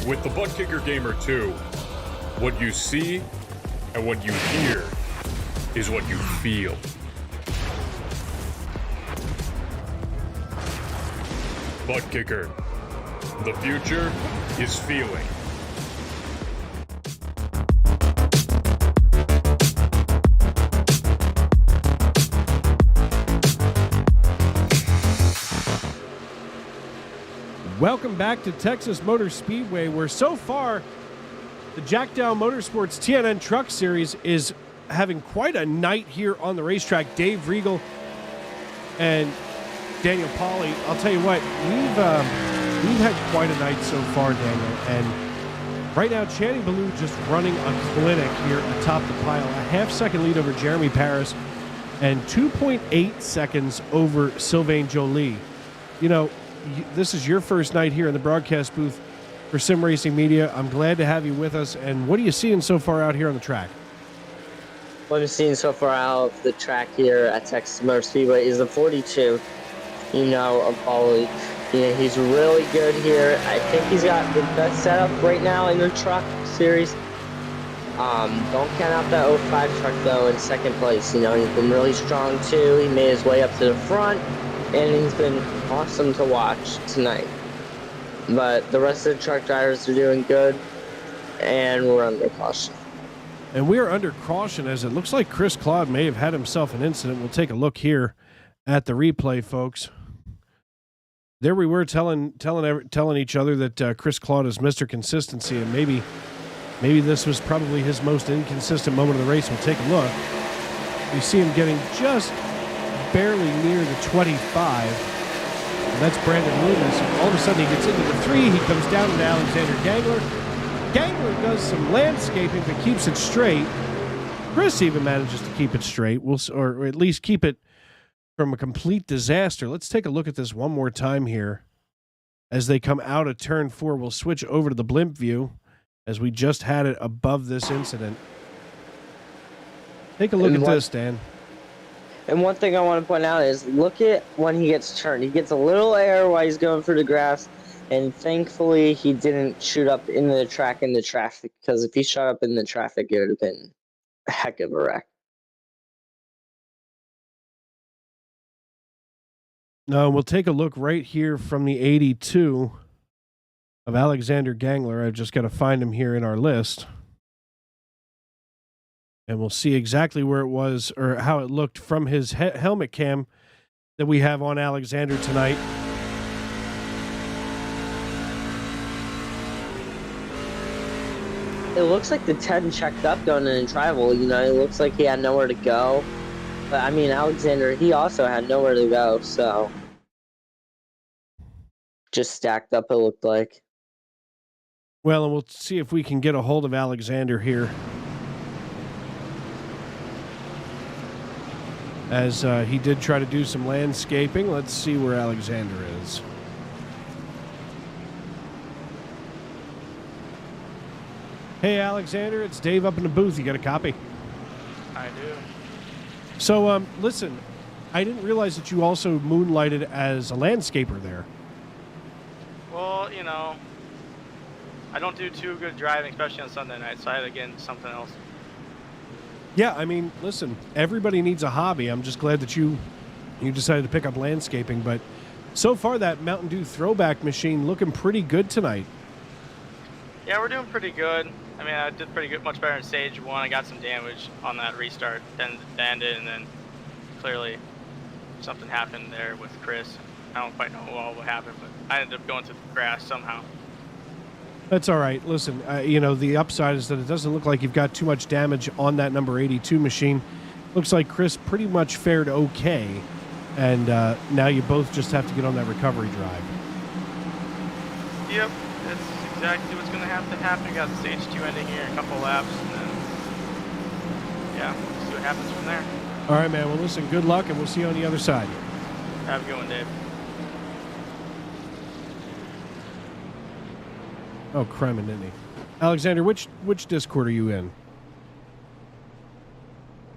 With the Butt Kicker Gamer 2, what you see and what you hear is what you feel. Butt Kicker. The future is feeling. Welcome back to Texas Motor Speedway, where so far the Jack Dowel Motorsports TNN Truck Series is having quite a night here on the racetrack. Dave Riegel and Daniel Pauly, I'll tell you what, we've had quite a night so far, Daniel. And right now, Channing Ballou just running a clinic here atop the pile. A half-second lead over Jeremy Paris and 2.8 seconds over Sylvain Joly. You know, this is your first night here in the broadcast booth for Sim Racing Media. I'm glad to have you with us. And what are you seeing so far out here on the track? What I'm seeing so far out of the track here at Texas Motor Speedway is the 42, of Pauly. He's really good here. I think he's got the best setup right now in the truck series. Don't count out that 05 truck, though, in second place. He's been really strong, too. He made his way up to the front, and he's been awesome to watch tonight. But the rest of the truck drivers are doing good, and we're under caution. And we are under caution, as it looks like Chris Claude may have had himself an incident. We'll take a look here at the replay, folks. There we were telling each other that Chris Claude is Mr. Consistency, and maybe this was probably his most inconsistent moment of the race. We'll take a look. You see him getting just barely near the 25. And that's Brandon Loomis. All of a sudden he gets into the 3. He comes down to Alexander Gangler. Gangler does some landscaping but keeps it straight. Chris even manages to keep it straight, or at least keep it from a complete disaster. Let's take a look at this one more time here. As they come out of turn 4, we'll switch over to the blimp view as we just had it above this incident. Take a look at this, Dan. And one thing I want to point out is look at when he gets turned. He gets a little air while he's going through the grass, and thankfully he didn't shoot up into the track in the traffic, because if he shot up in the traffic, it would have been a heck of a wreck. No, we'll take a look right here from the 82 of Alexander Gangler. I've just got to find him here in our list. And we'll see exactly where it was, or how it looked from his helmet cam that we have on Alexander tonight. It looks like the 10 checked up going into travel. It looks like he had nowhere to go. But, Alexander, he also had nowhere to go, so just stacked up, it looked like. Well, and we'll see if we can get a hold of Alexander here. As he did try to do some landscaping. Let's see where Alexander is. Hey, Alexander, it's Dave up in the booth. You got a copy? I do. So, listen, I didn't realize that you also moonlighted as a landscaper there. Well, I don't do too good driving, especially on Sunday night, so I had to get into something else. Yeah, listen, everybody needs a hobby. I'm just glad that you you decided to pick up landscaping. But so far, that Mountain Dew throwback machine looking pretty good tonight. Yeah, we're doing pretty good. I mean, I did pretty good, much better in stage 1. I got some damage on that restart, then ended, and then clearly something happened there with Chris. I don't quite know what happened, but I ended up going to the grass somehow. That's all right. Listen, you know, the upside is that it doesn't look like you've got too much damage on that number 82 machine. Looks like Chris pretty much fared okay, and now you both just have to get on that recovery drive. Yep, that's exactly what's going to have to happen. We got the stage 2 ending here in a couple laps, and then, yeah, we'll see what happens from there. All right, man. Well, listen, good luck, and we'll see you on the other side. Have a good one, Dave. Oh, Kremen, didn't he? Alexander, which Discord are you in?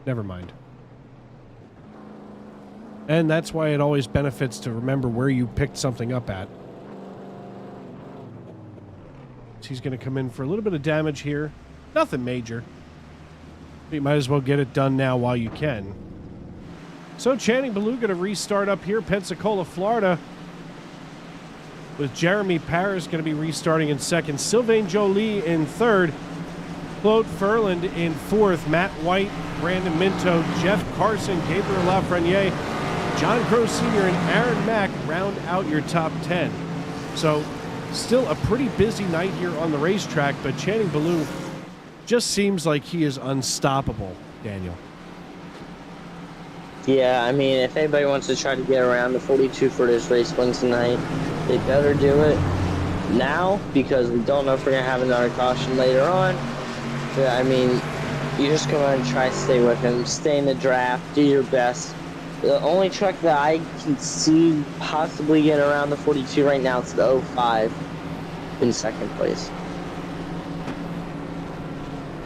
Never mind. And that's why it always benefits to remember where you picked something up at. So he's going to come in for a little bit of damage here. Nothing major. You might as well get it done now while you can. So Channing Ballou going to restart up here, Pensacola, Florida, with Jeremy Paris going to be restarting in second, Sylvain Joly in third, Claude Ferland in fourth, Matt White, Brandon Minto, Jeff Carson, Gabriel Lafreniere, John Crow Sr., and Aaron Mack round out your top 10. So still a pretty busy night here on the racetrack, but Channing Ballou just seems like he is unstoppable, Daniel. Yeah, I mean, if anybody wants to try to get around the 42 for this race win tonight, they better do it now, because we don't know if we're going to have another caution later on. But, I mean, you just come on and try to stay with him, stay in the draft, do your best. The only truck that I can see possibly get around the 42 right now is the 05 in second place.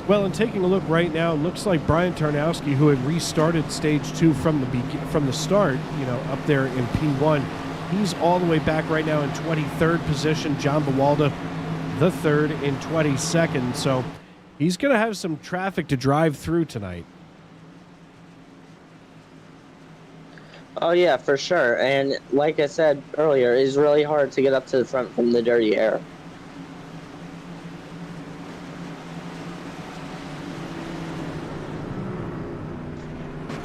Well, and taking a look right now, it looks like Brian Tarnowski, who had restarted stage 2 from the start, you know, up there in P1, he's all the way back right now in 23rd position. John Bawalda, the third in 22nd. So he's going to have some traffic to drive through tonight. Oh, yeah, for sure. And like I said earlier, it's really hard to get up to the front from the dirty air.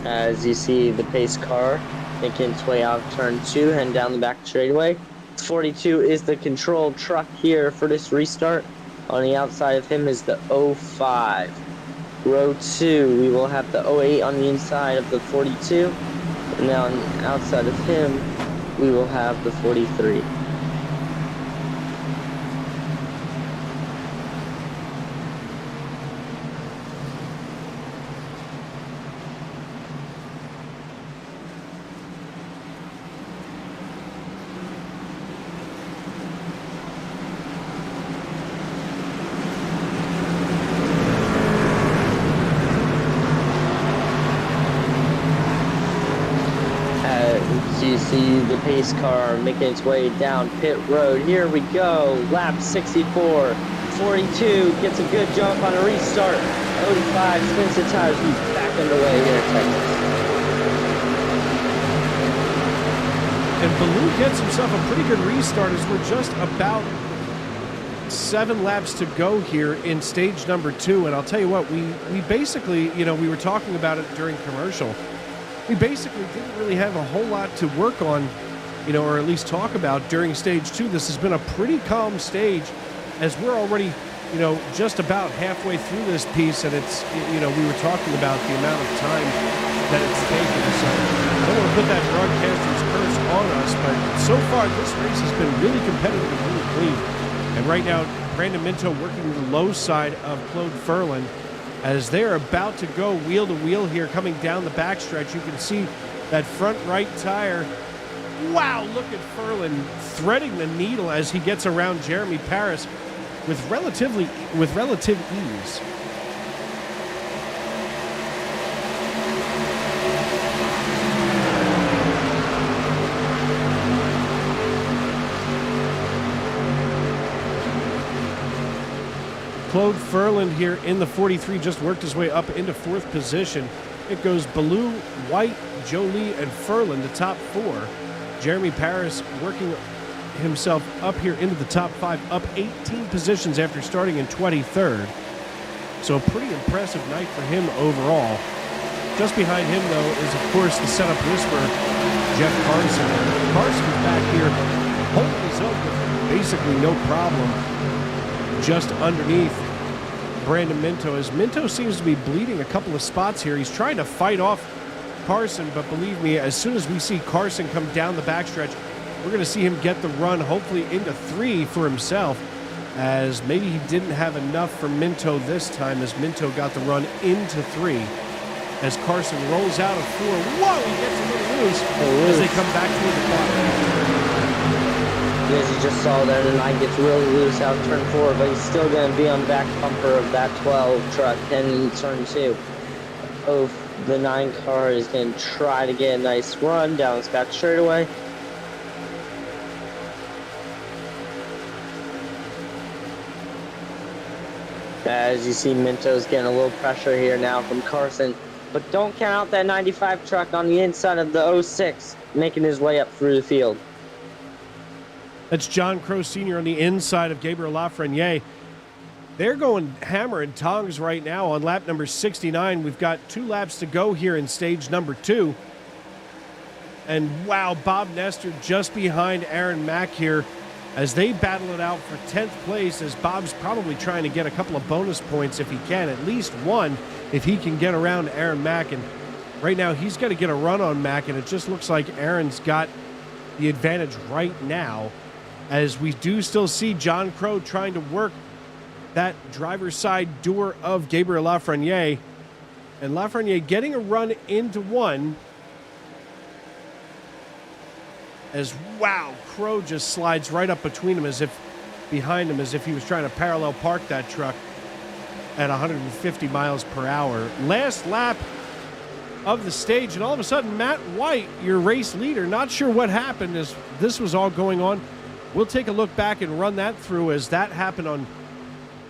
As you see the pace car making its way out of turn 2, heading down the back straightaway. 42 is the control truck here for this restart. On the outside of him is the 05. Row 2, we will have the 08 on the inside of the 42. And now on the outside of him, we will have the 43. You see the pace car making its way down pit road. Here we go, lap 64. 42 gets a good jump on a restart. 05 spins the tires. He's back underway here at Texas. And Ballou gets himself a pretty good restart as we're just about 7 laps to go here in stage number 2. And I'll tell you what, we basically, you know, we were talking about it during commercial. We basically didn't really have a whole lot to work on, you know, or at least talk about during stage 2. This has been a pretty calm stage as we're already, you know, just about halfway through this piece, and it's, you know, we were talking about the amount of time that it's taken. So I don't want to put that broadcaster's curse on us, but so far this race has been really competitive and really clean. And right now, Brandon Minto working the low side of Claude Ferland. As they're about to go wheel to wheel here, coming down the backstretch, you can see that front right tire. Wow, look at Ferland threading the needle as he gets around Jeremy Paris with relative ease. Claude Ferland here in the 43 just worked his way up into 4th position. It goes Ballou, White, Jolie, and Furlan, the top 4. Jeremy Paris working himself up here into the top 5, up 18 positions after starting in 23rd. So a pretty impressive night for him overall. Just behind him, though, is, of course, the setup whisperer, Jeff Carson. Carson's back here holding his own with basically no problem just underneath Brandon Minto, as Minto seems to be bleeding a couple of spots here. He's trying to fight off Carson, but believe me, as soon as we see Carson come down the backstretch, we're going to see him get the run, hopefully into 3 for himself, as maybe he didn't have enough for Minto this time, as Minto got the run into 3. As Carson rolls out of 4, whoa, he gets a little loose as they come back toward the bottom. As you just saw there, the 9 gets really loose out of turn 4, but he's still going to be on the back bumper of that 12 truck in turn 2. Oh, the 9 car is going to try to get a nice run down this back straightaway. As you see, Minto's getting a little pressure here now from Carson, but don't count out that 95 truck on the inside of the 06, making his way up through the field. That's John Crow Sr. on the inside of Gabriel Lafreniere. They're going hammer and tongs right now on lap number 69. We've got 2 laps to go here in stage number 2. And wow, Bob Nestor just behind Aaron Mack here as they battle it out for 10th place, as Bob's probably trying to get a couple of bonus points if he can, at least one if he can get around Aaron Mack. And right now he's got to get a run on Mack, and it just looks like Aaron's got the advantage right now, as we do still see John Crow trying to work that driver's side door of Gabriel Lafreniere. And Lafreniere getting a run into 1. As, wow, Crow just slides right up between him behind him as if he was trying to parallel park that truck at 150 miles per hour. Last lap of the stage, and all of a sudden, Matt White, your race leader, not sure what happened as this was all going on. We'll take a look back and run that through, as that happened on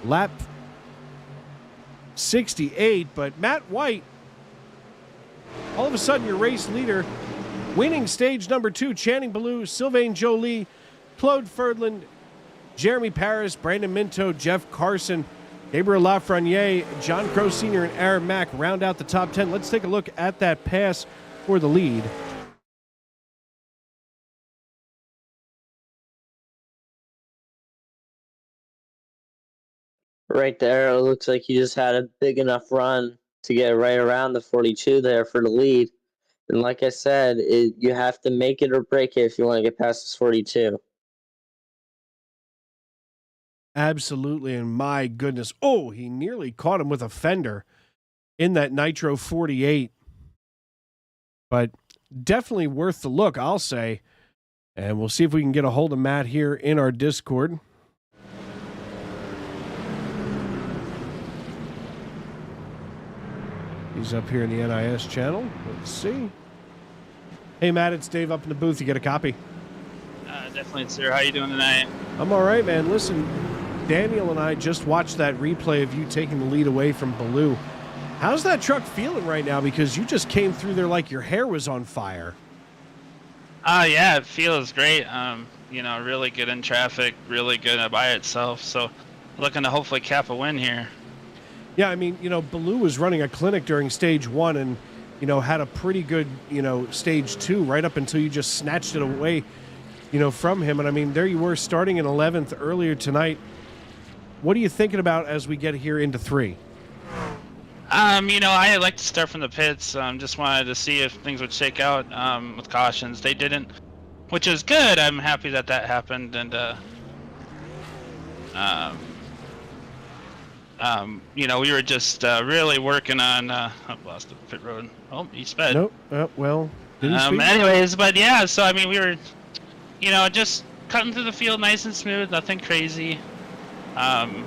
lap 68. But Matt White, all of a sudden your race leader, winning stage number 2, Channing Ballou, Sylvain Jolie, Claude Ferdland, Jeremy Paris, Brandon Minto, Jeff Carson, Gabriel Lafreniere, John Crow Sr., and Aaron Mack round out the top 10. Let's take a look at that pass for the lead. Right there, it looks like he just had a big enough run to get right around the 42 there for the lead. And like I said, you have to make it or break it if you want to get past this 42. Absolutely, and my goodness. Oh, he nearly caught him with a fender in that Nitro 48. But definitely worth the look, I'll say. And we'll see if we can get a hold of Matt here in our Discord. He's up here in the NIS channel. Let's see. Hey, Matt, it's Dave up in the booth. You get a copy? Definitely, sir. How you doing tonight? I'm all right, man. Listen, Daniel and I just watched that replay of you taking the lead away from Ballou. How's that truck feeling right now? Because you just came through there like your hair was on fire. Yeah, it feels great. Really good in traffic, really good by itself. So looking to hopefully cap a win here. Yeah, I mean, Ballou was running a clinic during stage 1 and, had a pretty good, stage 2 right up until you just snatched it away, from him. And I mean, there you were starting in 11th earlier tonight. What are you thinking about as we get here into 3? I like to start from the pits. Just wanted to see if things would shake out with cautions. They didn't, which is good. I'm happy that happened. And, we were just really working on. I've lost the pit road. Oh, he sped. Nope. Well, didn't speak. Anyways, but yeah. So I mean, we were, just cutting through the field nice and smooth, nothing crazy. And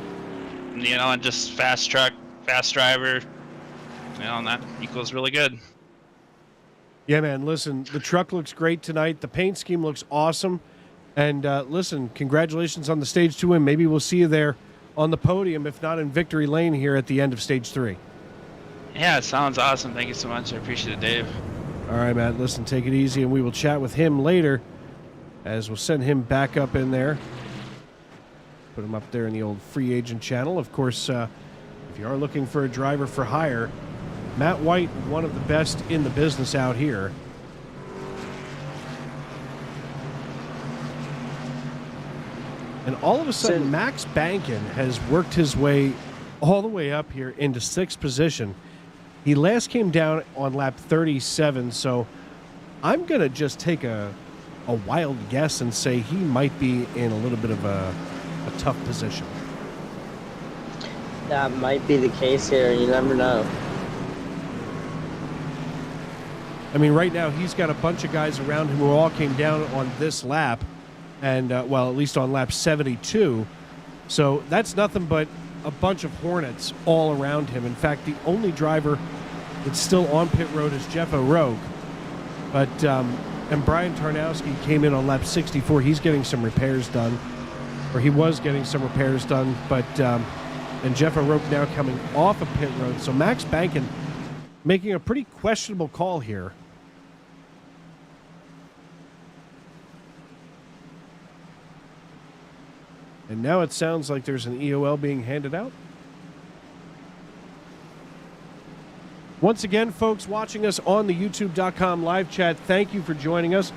just fast truck, fast driver. And that equals really good. Yeah, man. Listen, the truck looks great tonight. The paint scheme looks awesome. And listen, congratulations on the stage 2 win. Maybe we'll see you there on the podium, if not in victory lane here at the end of stage 3. Yeah, it sounds awesome. Thank you so much. I appreciate it, Dave. All right, Matt, listen, take it easy, and we will chat with him later as we'll send him back up in there. Put him up there in the old free agent channel. Of course, if you are looking for a driver for hire, Matt White, one of the best in the business out here. And all of a sudden, Max Bankin has worked his way all the way up here into 6th position. He last came down on lap 37, so I'm going to just take a wild guess and say he might be in a little bit of a tough position. That might be the case here. You never know. I mean, right now he's got a bunch of guys around him who all came down on this lap, and well, at least on lap 72. So that's nothing but a bunch of Hornets all around him. In fact, the only driver that's still on pit road is Jeff O'Rourke. But and Brian Tarnowski came in on lap 64. He's getting some repairs done, or he was getting some repairs done. But and Jeff O'Rourke now coming off of pit road. So Max Bankin making a pretty questionable call here. And now it sounds like there's an EOL being handed out. Once again, folks watching us on the YouTube.com live chat, thank you for joining us.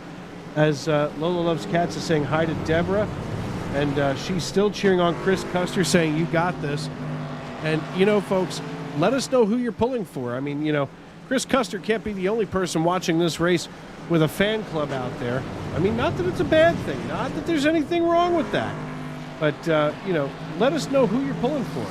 As Lola Loves Cats is saying hi to Deborah. And she's still cheering on Chris Custer, saying, you got this. And, you know, folks, let us know who you're pulling for. I mean, you know, Chris Custer can't be the only person watching this race with a fan club out there. I mean, not that it's a bad thing. Not that there's anything wrong with that. But, you know, let us know who you're pulling for.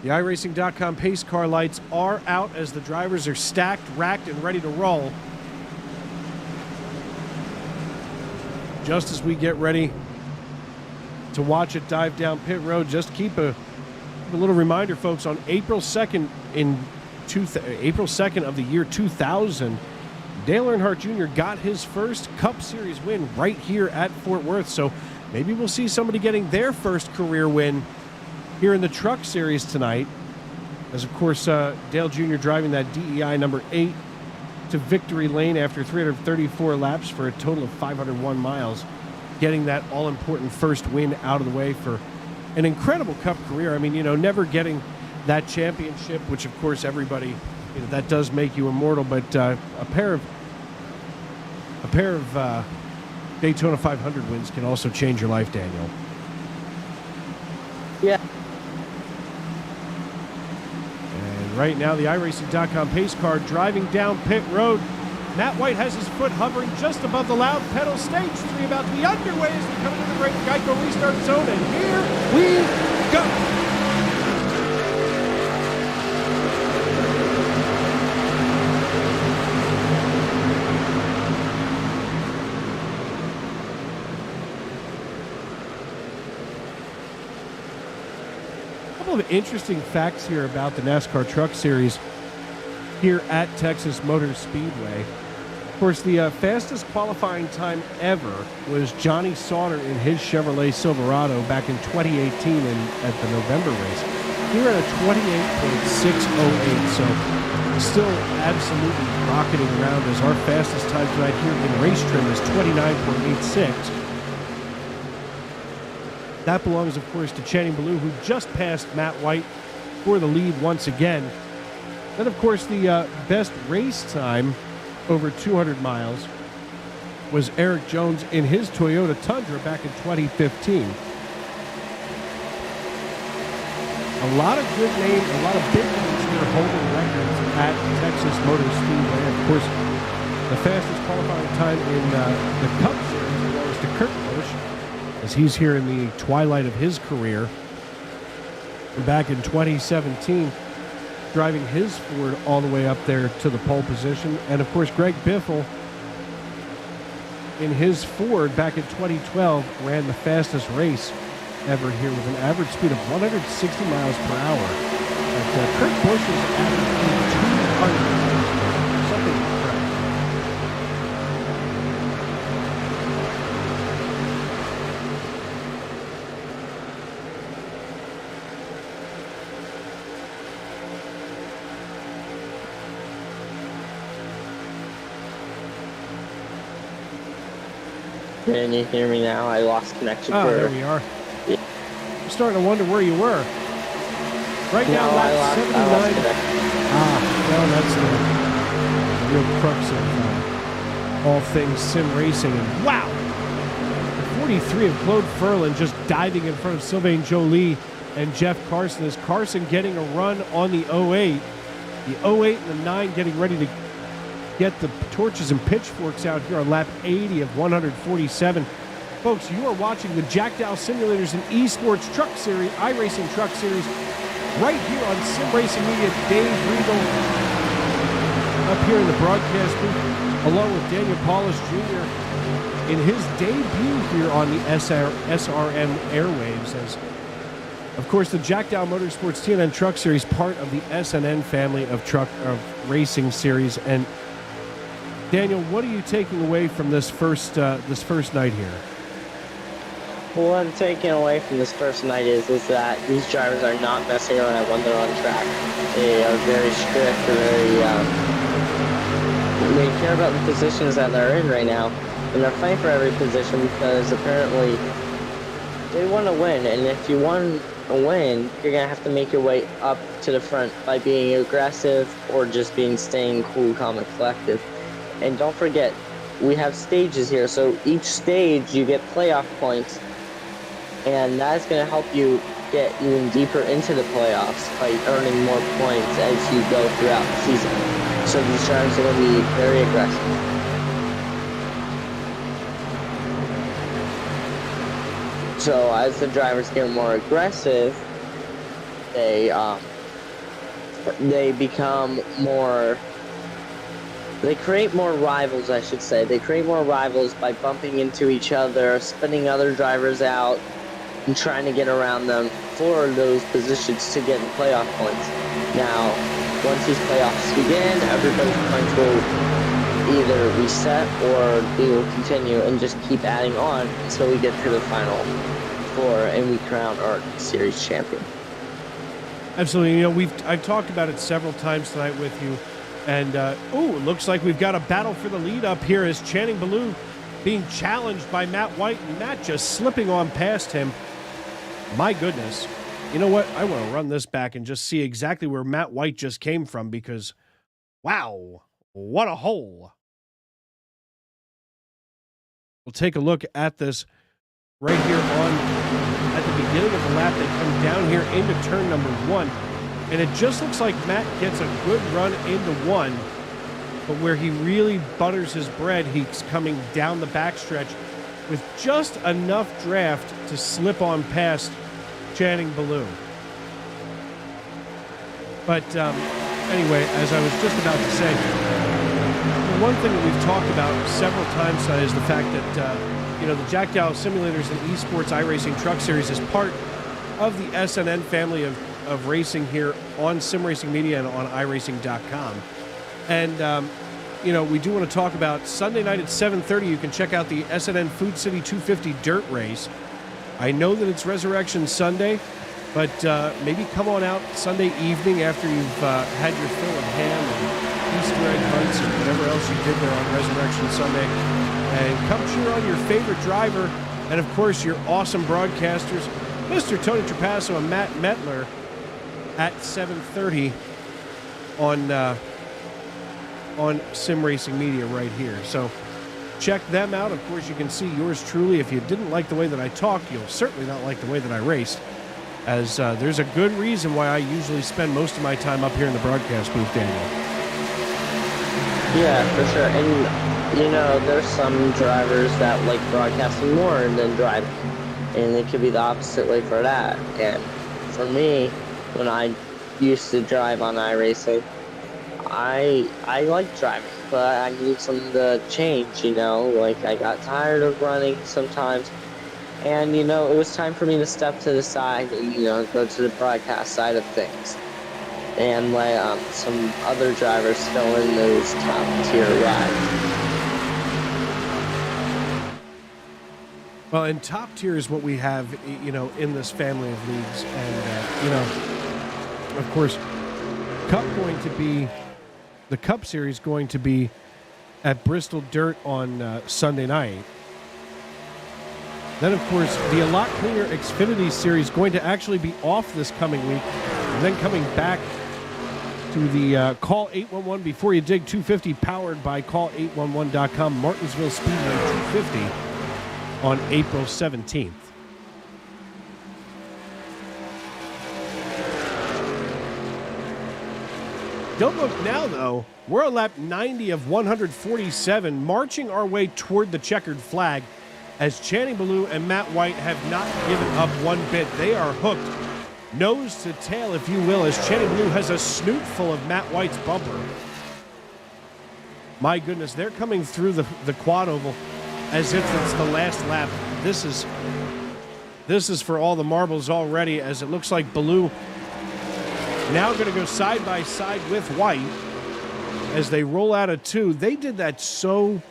The iRacing.com pace car lights are out as the drivers are stacked, racked, and ready to roll. Just as we get ready to watch it dive down pit road, just keep a little reminder, folks, on April 2nd April 2nd of the year 2000, Dale Earnhardt Jr. got his first Cup Series win right here at Fort Worth. So maybe we'll see somebody getting their first career win here in the Truck Series tonight, as of course Dale Jr. driving that DEI number 8 to victory lane after 334 laps for a total of 501 miles, getting that all-important first win out of the way for an incredible Cup career. I mean, you know, never getting that championship, which of course everybody, you know, that does make you immortal, but a pair of Daytona 500 wins can also change your life, Daniel. Yeah. Right now, the iRacing.com pace car driving down pit road. Matt White has his foot hovering just above the loud pedal. Stage 3 about to be underway as we come into the great Geico restart zone, and here we go. Of interesting facts here about the NASCAR Truck Series here at Texas Motor Speedway. Of course, the fastest qualifying time ever was Johnny Sauter in his Chevrolet Silverado back in 2018 at the November race. He ran a 28.608, so still absolutely rocketing around as our fastest time tonight here in race trim is 29.86. That belongs, of course, to Channing Ballou, who just passed Matt White for the lead once again. Then, of course, the best race time over 200 miles was Eric Jones in his Toyota Tundra back in 2015. A lot of good names, a lot of big names here holding records at Texas Motor Speedway. Of course, the fastest qualifying time in the Cup Series belongs to Kurt Busch, as he's here in the twilight of his career back in 2017. driving his Ford all the way up there to the pole position. And, of course, Greg Biffle in his Ford back in 2012 ran the fastest race ever here with an average speed of 160 miles per hour. But Kurt Busch was averaging 200. Something incredible. Can you hear me now? I lost connection. Oh, there we are. Yeah. I'm starting to wonder where you were. Right now, No, I lap lost 79. connection. Well, that's the real crux of all things sim racing. And wow! 43 of Claude Ferlin just diving in front of Sylvain Joly and Jeff Carson. As Carson getting a run on the 08. The 08 and the 9 getting ready to get the torches and pitchforks out here on lap 80 of 147. Folks, you are watching the Jack Dowel Simulators and eSports Truck Series, iRacing Truck Series, right here on Sim Racing Media. Dave Regal up here in the broadcast booth, along with Daniel Paulus Jr. in his debut here on the SRM airwaves. As, of course, the Jack Dowel Motorsports TNN Truck Series, part of the SNN family of racing series. And Daniel, what are you taking away from this first night here? Well, what I'm taking away from this first night is that these drivers are not messing around when they're on track. They are very strict, they care about the positions that they're in right now, and they're fighting for every position because apparently they want to win, and if you want to win, you're going to have to make your way up to the front by being aggressive or just staying cool, calm, and collective. And don't forget, we have stages here, so each stage you get playoff points, and that's going to help you get even deeper into the playoffs by earning more points as you go throughout the season. So these drivers are going to be very aggressive. So as the drivers get more aggressive, they become more... They create more rivals, I should say. They create more rivals by bumping into each other, spinning other drivers out, and trying to get around them for those positions to get the playoff points. Now, once these playoffs begin, everybody's points will either reset or they will continue and just keep adding on until we get to the final four and we crown our series champion. Absolutely. You know, I've talked about it several times tonight with you. And, it looks like we've got a battle for the lead up here as Channing Ballou being challenged by Matt White, and Matt just slipping on past him. My goodness. You know what? I want to run this back and just see exactly where Matt White just came from because, wow, what a hole. We'll take a look at this right here at the beginning of the lap. They come down here into turn number 1. And it just looks like Matt gets a good run into 1, but where he really butters his bread, he's coming down the backstretch with just enough draft to slip on past Channing Ballou. But anyway, as I was just about to say, the one thing that we've talked about several times tonight is the fact that the Jack Dowel Simulators and eSports iRacing Truck Series is part of the SNN family of racing here on Sim Racing Media and on iRacing.com. And, we do want to talk about Sunday night at 7:30. You can check out the SNN Food City 250 Dirt Race. I know that it's Resurrection Sunday, but maybe come on out Sunday evening after you've had your fill of ham and Easter egg hunts and whatever else you did there on Resurrection Sunday, and come cheer on your favorite driver and, of course, your awesome broadcasters, Mr. Tony Trapasso and Matt Metler, at 7:30 on Sim Racing Media right here. So check them out. Of course, you can see yours truly. If you didn't like the way that I talked, you'll certainly not like the way that I raced, as there's a good reason why I usually spend most of my time up here in the broadcast booth, Daniel. Yeah, for sure. And, there's some drivers that like broadcasting more than driving. And it could be the opposite way for that. And for me, when I used to drive on iRacing. I like driving, but I need something to change, you know? Like, I got tired of running sometimes. And, you know, it was time for me to step to the side and, you know, go to the broadcast side of things. And let some other drivers fill in those top-tier rides. Well, and top tier is what we have, you know, in this family of leagues. And, you know, of course, the Cup Series going to be at Bristol Dirt on Sunday night. Then, of course, the A Lot Cleaner Xfinity Series going to actually be off this coming week, and then coming back to the Call 811 Before You Dig 250, powered by Call811.com, Martinsville Speedway 250 on April 17th. Don't look now, though. We're on lap 90 of 147, marching our way toward the checkered flag, as Channing Ballou and Matt White have not given up one bit. They are hooked, nose to tail, if you will, as Channing Ballou has a snoot full of Matt White's bumper. My goodness, they're coming through the quad oval as if it's the last lap. This is for all the marbles already, as it looks like Ballou now going to go side by side with White as they roll out of two. They did that so...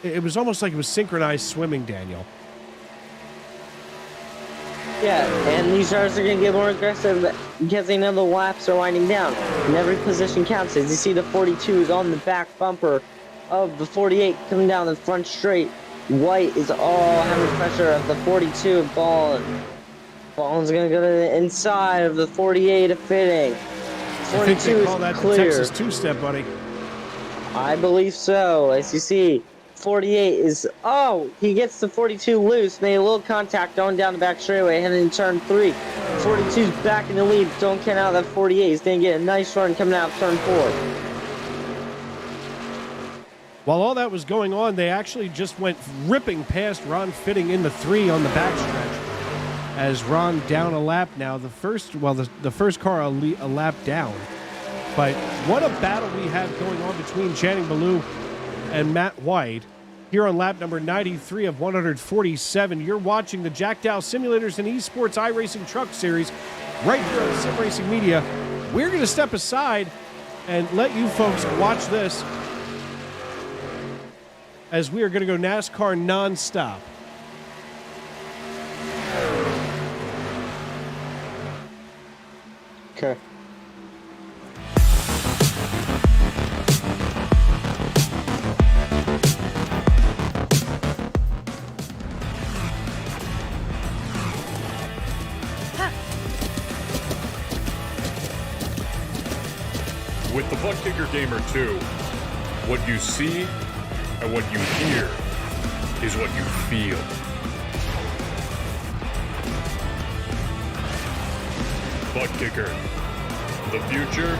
It was almost like it was synchronized swimming, Daniel. Yeah, and these drivers are going to get more aggressive because they know the laps are winding down. And every position counts. As you see, the 42 is on the back bumper of the 48 coming down the front straight. White is all having pressure of the 42. Ball's going to go to the inside of the 48 of fitting. 42 I think they call is that clear. the Texas two-step, buddy. I believe so. As you see, 48 is... Oh, he gets the 42 loose. Made a little contact going down the back straightaway, heading in turn 3. 42's back in the lead. Don't count out that 48. He's going to get a nice run coming out of turn 4. While all that was going on, they actually just went ripping past Ron Fitting in the 3 on the backstretch. As Ron down a lap now. The first car a lap down. But what a battle we have going on between Channing Ballou and Matt White here on lap number 93 of 147. You're watching the Jack Dowel Simulators and eSports iRacing Truck Series right here on Sim Racing Media. We're going to step aside and let you folks watch this as we are going to go NASCAR nonstop. Okay. With the Butt Kicker Gamer 2, what you see and what you hear is what you feel. Butt Kicker. The future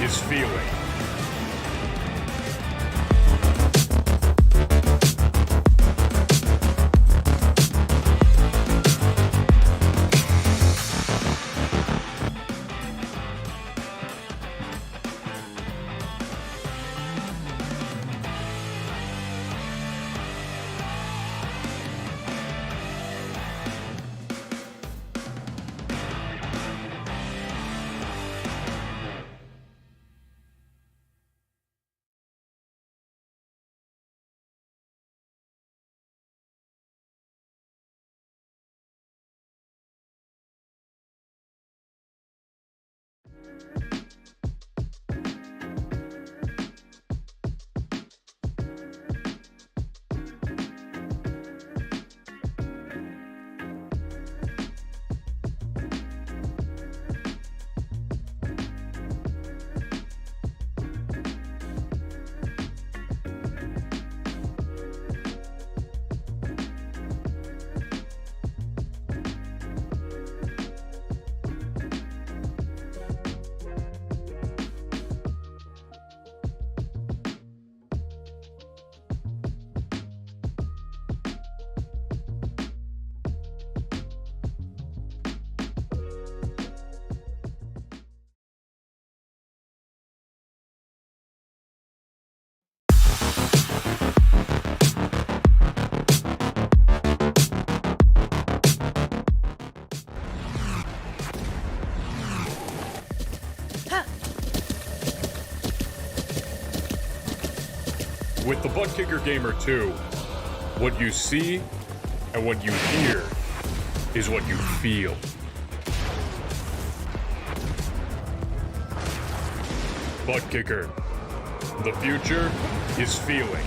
is feeling. With the Butt Kicker Gamer 2, what you see and what you hear is what you feel. Butt Kicker. The future is feeling.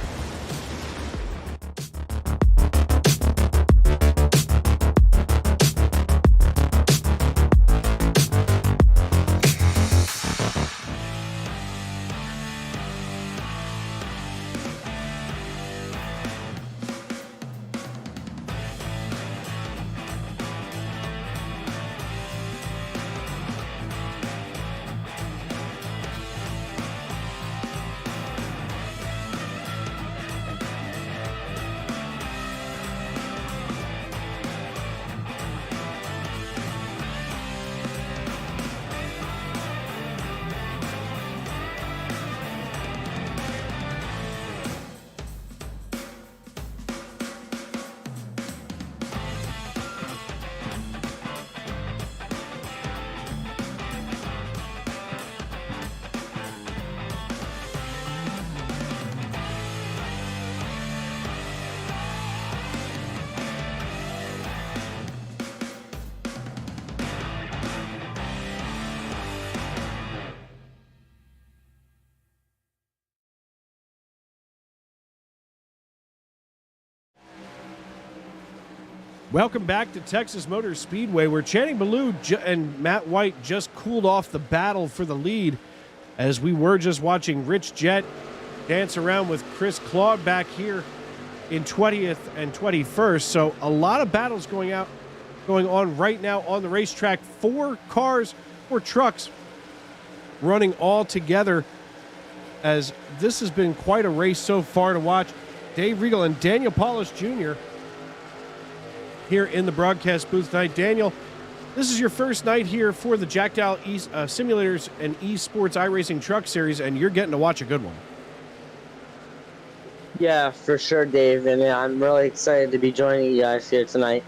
Welcome back to Texas Motor Speedway, where Channing Ballou and Matt White just cooled off the battle for the lead, as we were just watching Rich Jett dance around with Chris Claude back here in 20th and 21st. So a lot of battles going on right now on the racetrack. 4 cars, 4 trucks running all together, as this has been quite a race so far to watch. Dave Regal and Daniel Paulus Jr. here in the broadcast booth tonight. Daniel, this is your first night here for the Jack Dowel Simulators and eSports iRacing Truck Series, and you're getting to watch a good one. Yeah, for sure, Dave. And I'm really excited to be joining you guys here tonight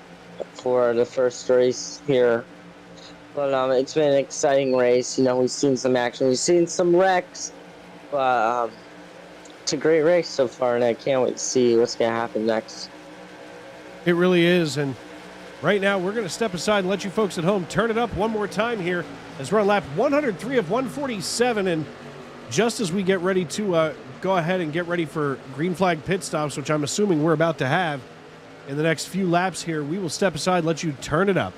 for the first race here. But it's been an exciting race. You know, we've seen some action, we've seen some wrecks, but it's a great race so far, and I can't wait to see what's going to happen next. It really is, and right now we're going to step aside and let you folks at home turn it up one more time here as we're on lap 103 of 147, and just as we get ready to go ahead and get ready for green flag pit stops, which I'm assuming we're about to have in the next few laps here, we will step aside and let you turn it up.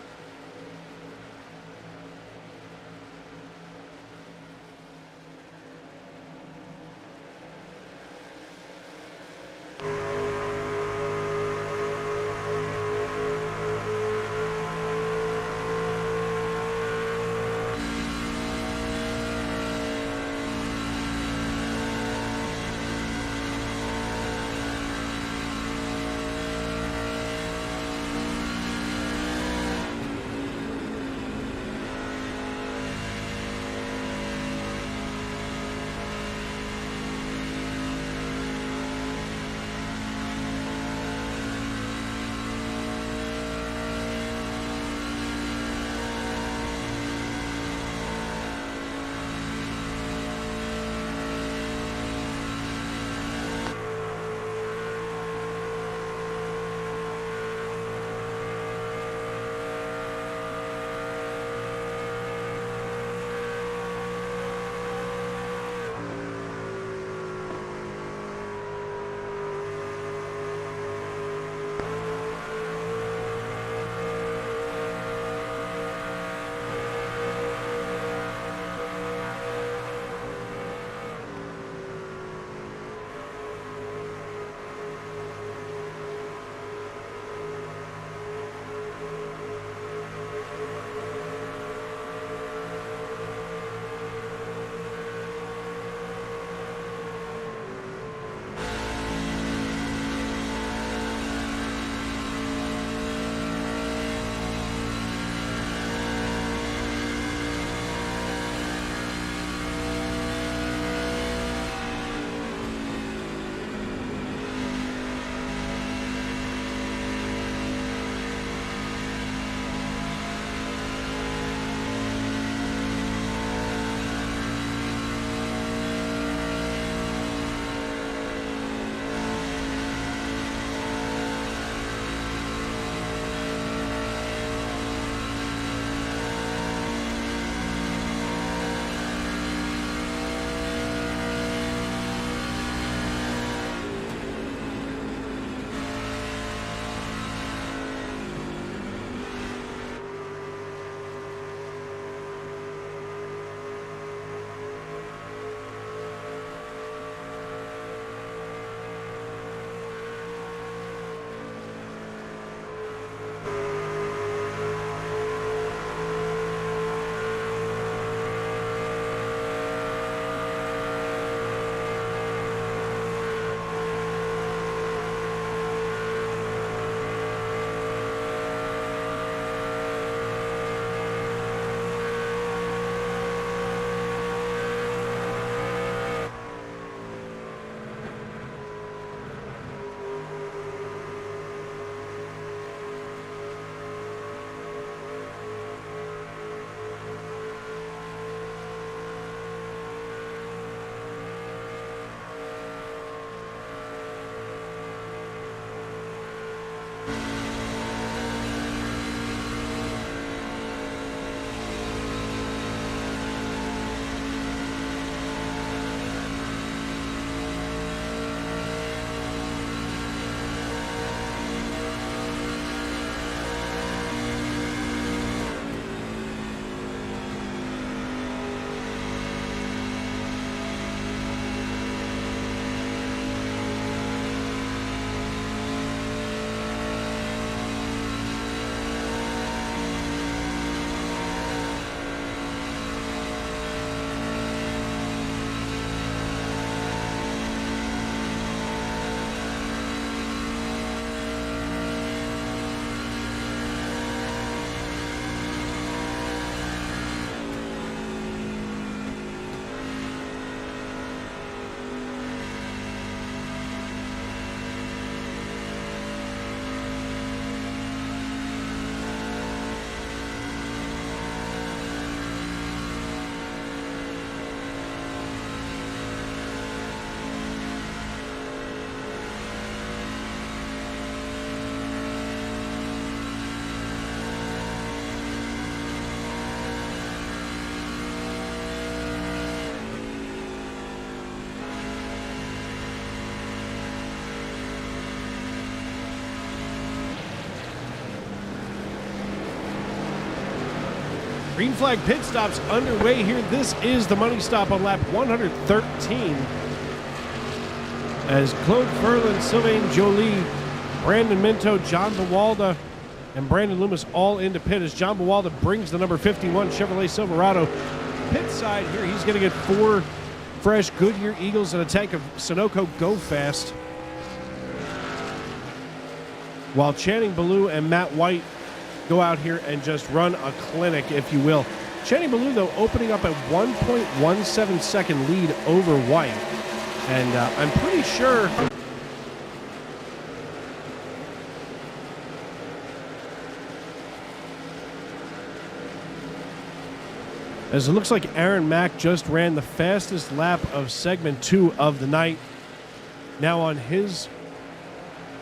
Green flag pit stops underway here. This is the money stop on lap 113. As Claude Ferland, Sylvain Joly, Brandon Minto, John Bawalda, and Brandon Loomis all into pit as John Bawalda brings the number 51 Chevrolet Silverado pit side here. He's going to get 4 fresh Goodyear Eagles and a tank of Sunoco Go Fast. While Channing Ballou and Matt White go out here and just run a clinic, if you will. Channing Ballou, though, opening up a 1.17 second lead over White. And I'm pretty sure... as it looks like Aaron Mack just ran the fastest lap of segment 2 of the night. Now on his,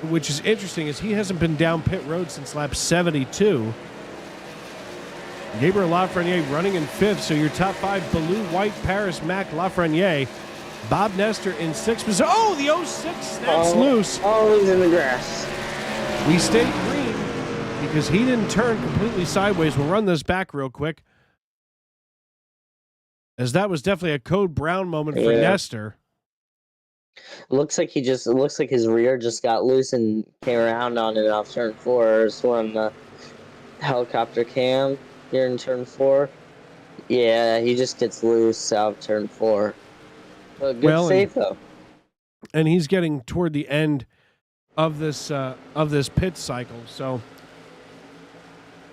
which is interesting, is he hasn't been down pit road since lap 72. Gabriel Lafreniere running in 5th, so your top 5, Ballou, White, Paris, Mack, Lafreniere. Bob Nestor in 6th position. Oh, the 06 snaps loose. Always in the grass. We stayed green because he didn't turn completely sideways. We'll run this back real quick, as that was definitely a Code Brown moment for Nestor. Looks like his rear just got loose and came around on it off turn 4. So on the helicopter cam here in turn 4. Yeah, he just gets loose out turn 4. But good save though. And he's getting toward the end of this pit cycle, so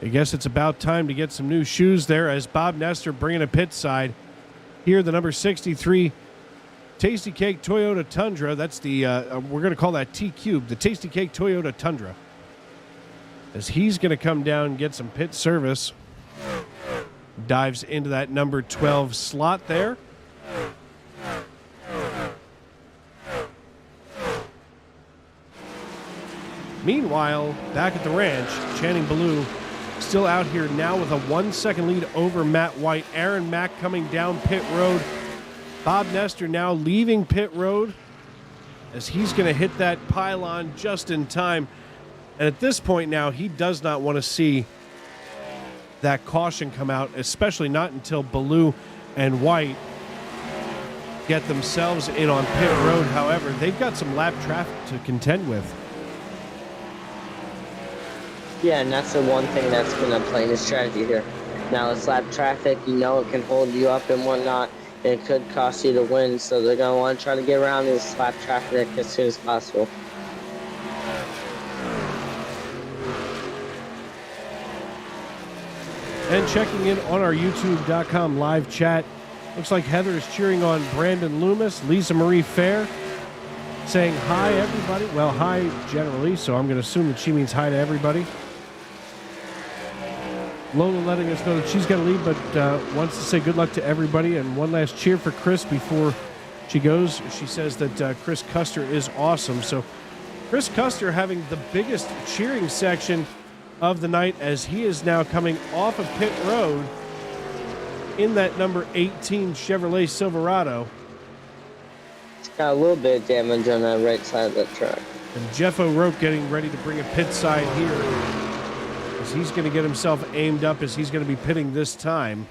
I guess it's about time to get some new shoes there as Bob Nestor bringing a pit side. Here, the number 63 Tasty Cake Toyota Tundra. That's the, we're going to call that T-Cube, the Tasty Cake Toyota Tundra. As he's going to come down and get some pit service. Dives into that number 12 slot there. Meanwhile, back at the ranch, Channing Ballou still out here now with a 1 second lead over Matt White. Aaron Mack coming down pit road. Bob Nestor now leaving pit road as he's going to hit that pylon just in time. And at this point now, he does not want to see that caution come out, especially not until Ballou and White get themselves in on pit road. However, they've got some lap traffic to contend with. Yeah, and that's the one thing that's been a playing strategy here. Now it's lap traffic, you know it can hold you up and whatnot. It could cost you the win, so they're going to want to try to get around this lap traffic as soon as possible. And checking in on our YouTube.com live chat, looks like Heather is cheering on Brandon Loomis, Lisa Marie Fair, saying hi everybody. Well, hi generally, so I'm going to assume that she means hi to everybody. Lola letting us know that she's got to leave, but wants to say good luck to everybody. And one last cheer for Chris before she goes. She says that Chris Custer is awesome. So Chris Custer having the biggest cheering section of the night as he is now coming off of pit road in that number 18 Chevrolet Silverado. It's got a little bit of damage on that right side of the truck. And Jeff O'Rourke getting ready to bring a pit side here, as he's going to get himself aimed up as he's going to be pitting this time.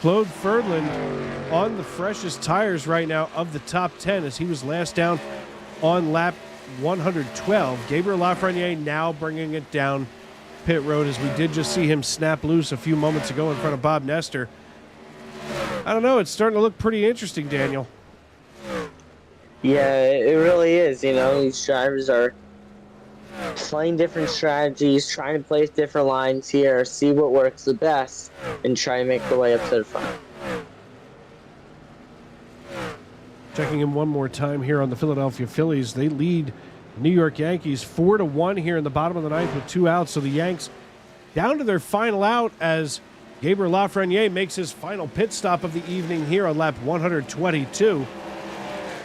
Claude Ferdland on the freshest tires right now of the top 10 as he was last down on lap 112. Gabriel Lafreniere now bringing it down pit road as we did just see him snap loose a few moments ago in front of Bob Nestor. I don't know, it's starting to look pretty interesting, Daniel. Yeah, it really is. You know, these drivers are playing different strategies, trying to place different lines here, see what works the best, and try to make their way up to the front. Checking in one more time here on the Philadelphia Phillies. They lead New York Yankees 4-1 here in the bottom of the ninth with 2 outs. So the Yanks down to their final out as Gabriel Lafreniere makes his final pit stop of the evening here on lap 122.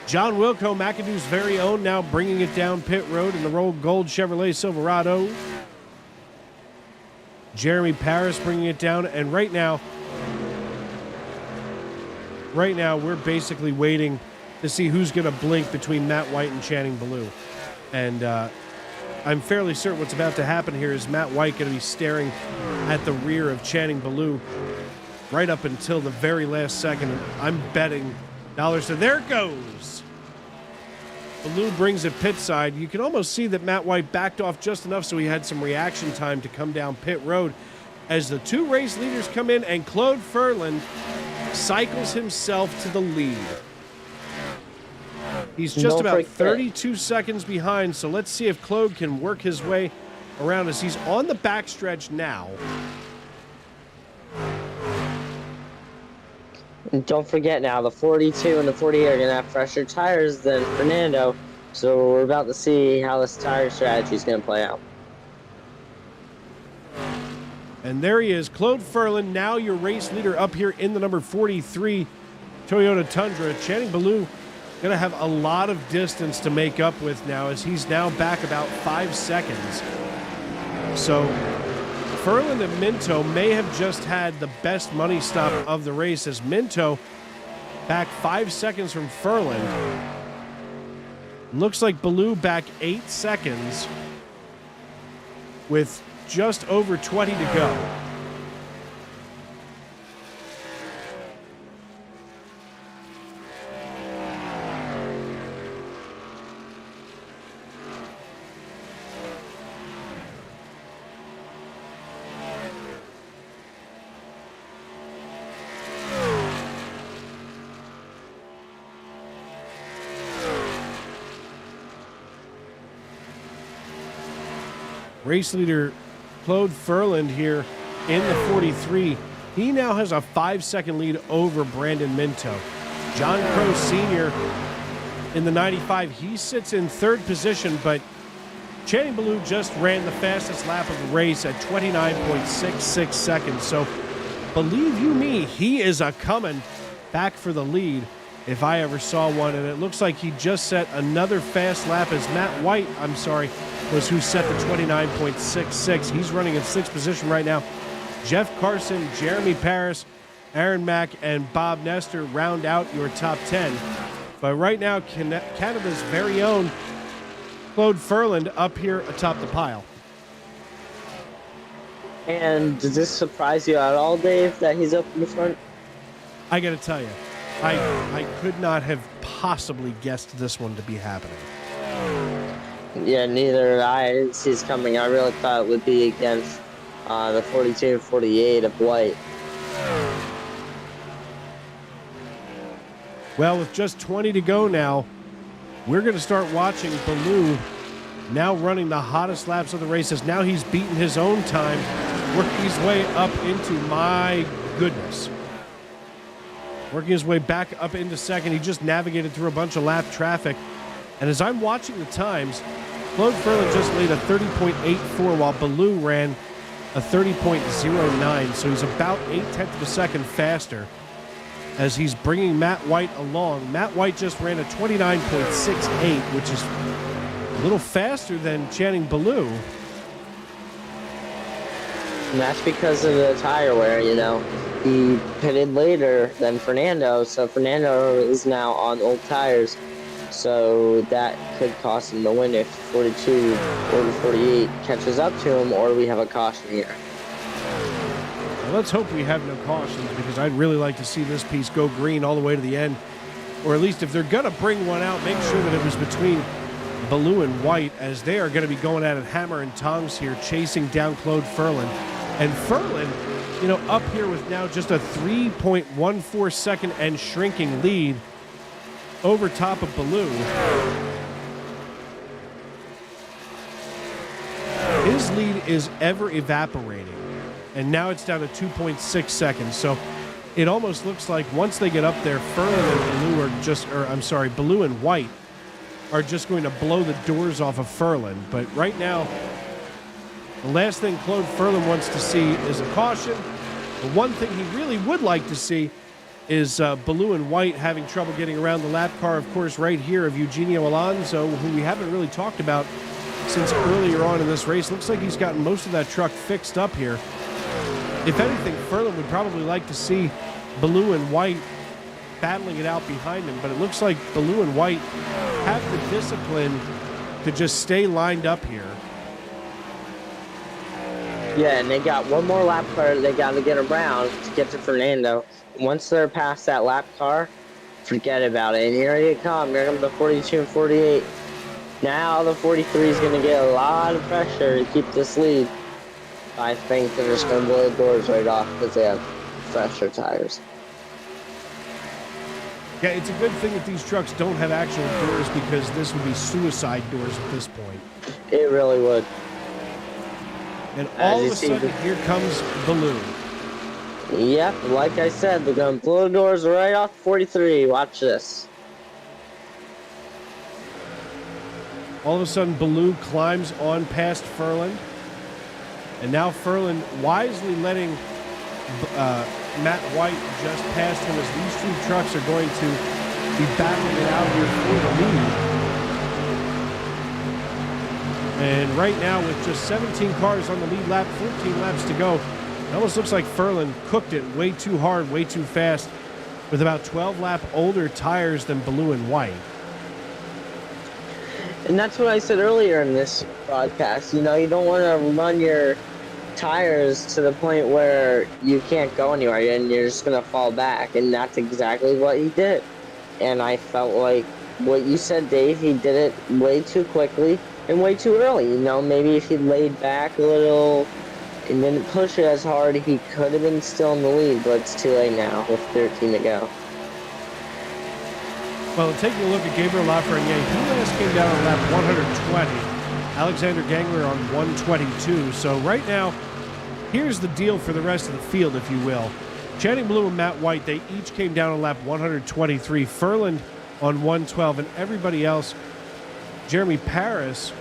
John Wilco, McAdoo's very own, now bringing it down pit road in the rolled gold Chevrolet Silverado. Jeremy Paris bringing it down, and right now we're basically waiting to see who's going to blink between Matt White and Channing Ballou. And I'm fairly certain what's about to happen here is Matt White going to be staring at the rear of Channing Ballou right up until the very last second. And I'm betting dollars. So there it goes. Ballou brings it pit side. You can almost see that Matt White backed off just enough so he had some reaction time to come down pit road as the two race leaders come in, and Claude Ferland cycles himself to the lead. He's just about 32 seconds behind, so let's see if Claude can work his way around as he's on the backstretch now. And don't forget now, the 42 and the 48 are going to have fresher tires than Fernando, so we're about to see how this tire strategy is going to play out. And there he is, Claude Ferland, now your race leader up here in the number 43 Toyota Tundra. Channing Ballou going to have a lot of distance to make up with now, as he's now back about 5 seconds. So Ferland and Minto may have just had the best money stop of the race, as Minto back 5 seconds from Ferland. Looks like Ballou back 8 seconds with just over 20 to go. Race leader Claude Ferland here in the 43. He now has a 5-second lead over Brandon Minto. John Crow Sr. in the 95. He sits in third position, but Channing Ballou just ran the fastest lap of the race at 29.66 seconds. So believe you me, he is a coming back for the lead if I ever saw one. And it looks like he just set another fast lap as Matt White, was who set the 29.66. He's running in sixth position right now. Jeff Carson, Jeremy Paris, Aaron Mack, and Bob Nestor round out your top 10. But right now, Canada's very own Claude Ferland up here atop the pile. And does this surprise you at all, Dave, that he's up in the front? I got to tell you, I could not have possibly guessed this one to be happening. Yeah, neither did I. I didn't see this coming. I really thought it would be against the 42 and 48 of White. Well, with just 20 to go now, we're going to start watching Ballou now running the hottest laps of the races. Now he's beaten his own time, working his way up into, my goodness, working his way back up into second. He just navigated through a bunch of lap traffic. And as I'm watching the times, Claude Ferland just laid a 30.84 while Ballou ran a 30.09. So he's about 0.8 of a second faster as he's bringing Matt White along. Matt White just ran a 29.68, which is a little faster than Channing Ballou. And that's because of the tire wear, you know. He pitted later than Fernando, so Fernando is now on old tires. So that could cost him the win if 42 or the 48 catches up to him, or we have a caution here. Well, let's hope we have no cautions, because I'd really like to see this piece go green all the way to the end. Or at least if they're going to bring one out, make sure that it was between Ballou and White, as they are going to be going at it hammer and tongs here, chasing down Claude Ferland. And Ferland, you know, up here with now just a 3.14 second and shrinking lead over top of Ballou. His lead is ever evaporating, and now it's down to 2.6 seconds. So it almost looks like once they get up there, Ferland and Ballou are just, Ballou and White are just going to blow the doors off of Ferland. But right now, the last thing Claude Ferland wants to see is a caution. The one thing he really would like to see is Ballou and White having trouble getting around the lap car, of course, right here of Eugenio Alonso, who we haven't really talked about since earlier on in this race. Looks like he's gotten most of that truck fixed up here. If anything, Ferland would probably like to see Ballou and White battling it out behind him, but it looks like Ballou and White have the discipline to just stay lined up here. Yeah, and they got one more lap car they got to get around to get to Fernando. Once they're past that lap car, forget about it. And here they come. Here come the 42 and 48. Now the 43 is going to get a lot of pressure to keep this lead. I think they're just going to blow the doors right off because they have fresher tires. Yeah, it's a good thing that these trucks don't have actual doors because this would be suicide doors at this point. It really would. And all of a sudden, here comes Baloo. Yep, like I said, they're going to blow the doors right off 43. Watch this. All of a sudden, Baloo climbs on past Furlan. And now Furlan wisely letting Matt White just past him as these two trucks are going to be battling it out here for the lead. And right now, with just 17 cars on the lead lap, 14 laps to go, it almost looks like Furlan cooked it way too hard, way too fast, with about 12 lap older tires than Baloo and White. And that's what I said earlier in this broadcast. You know, you don't want to run your tires to the point where you can't go anywhere and you're just going to fall back. And that's exactly what he did. And I felt like what you said, Dave, he did it way too quickly and way too early. You know, maybe if he laid back a little and didn't push it as hard, he could have been still in the lead. But it's too late now with 13 to go. Well, taking a look at Gabriel Lafreniere, he last came down on lap 120. Alexander Gangler on 122. So right now, here's the deal for the rest of the field, if you will. Channing Blue and Matt White, they each came down on lap 123. Furlan on 112, and everybody else, Jeremy Paris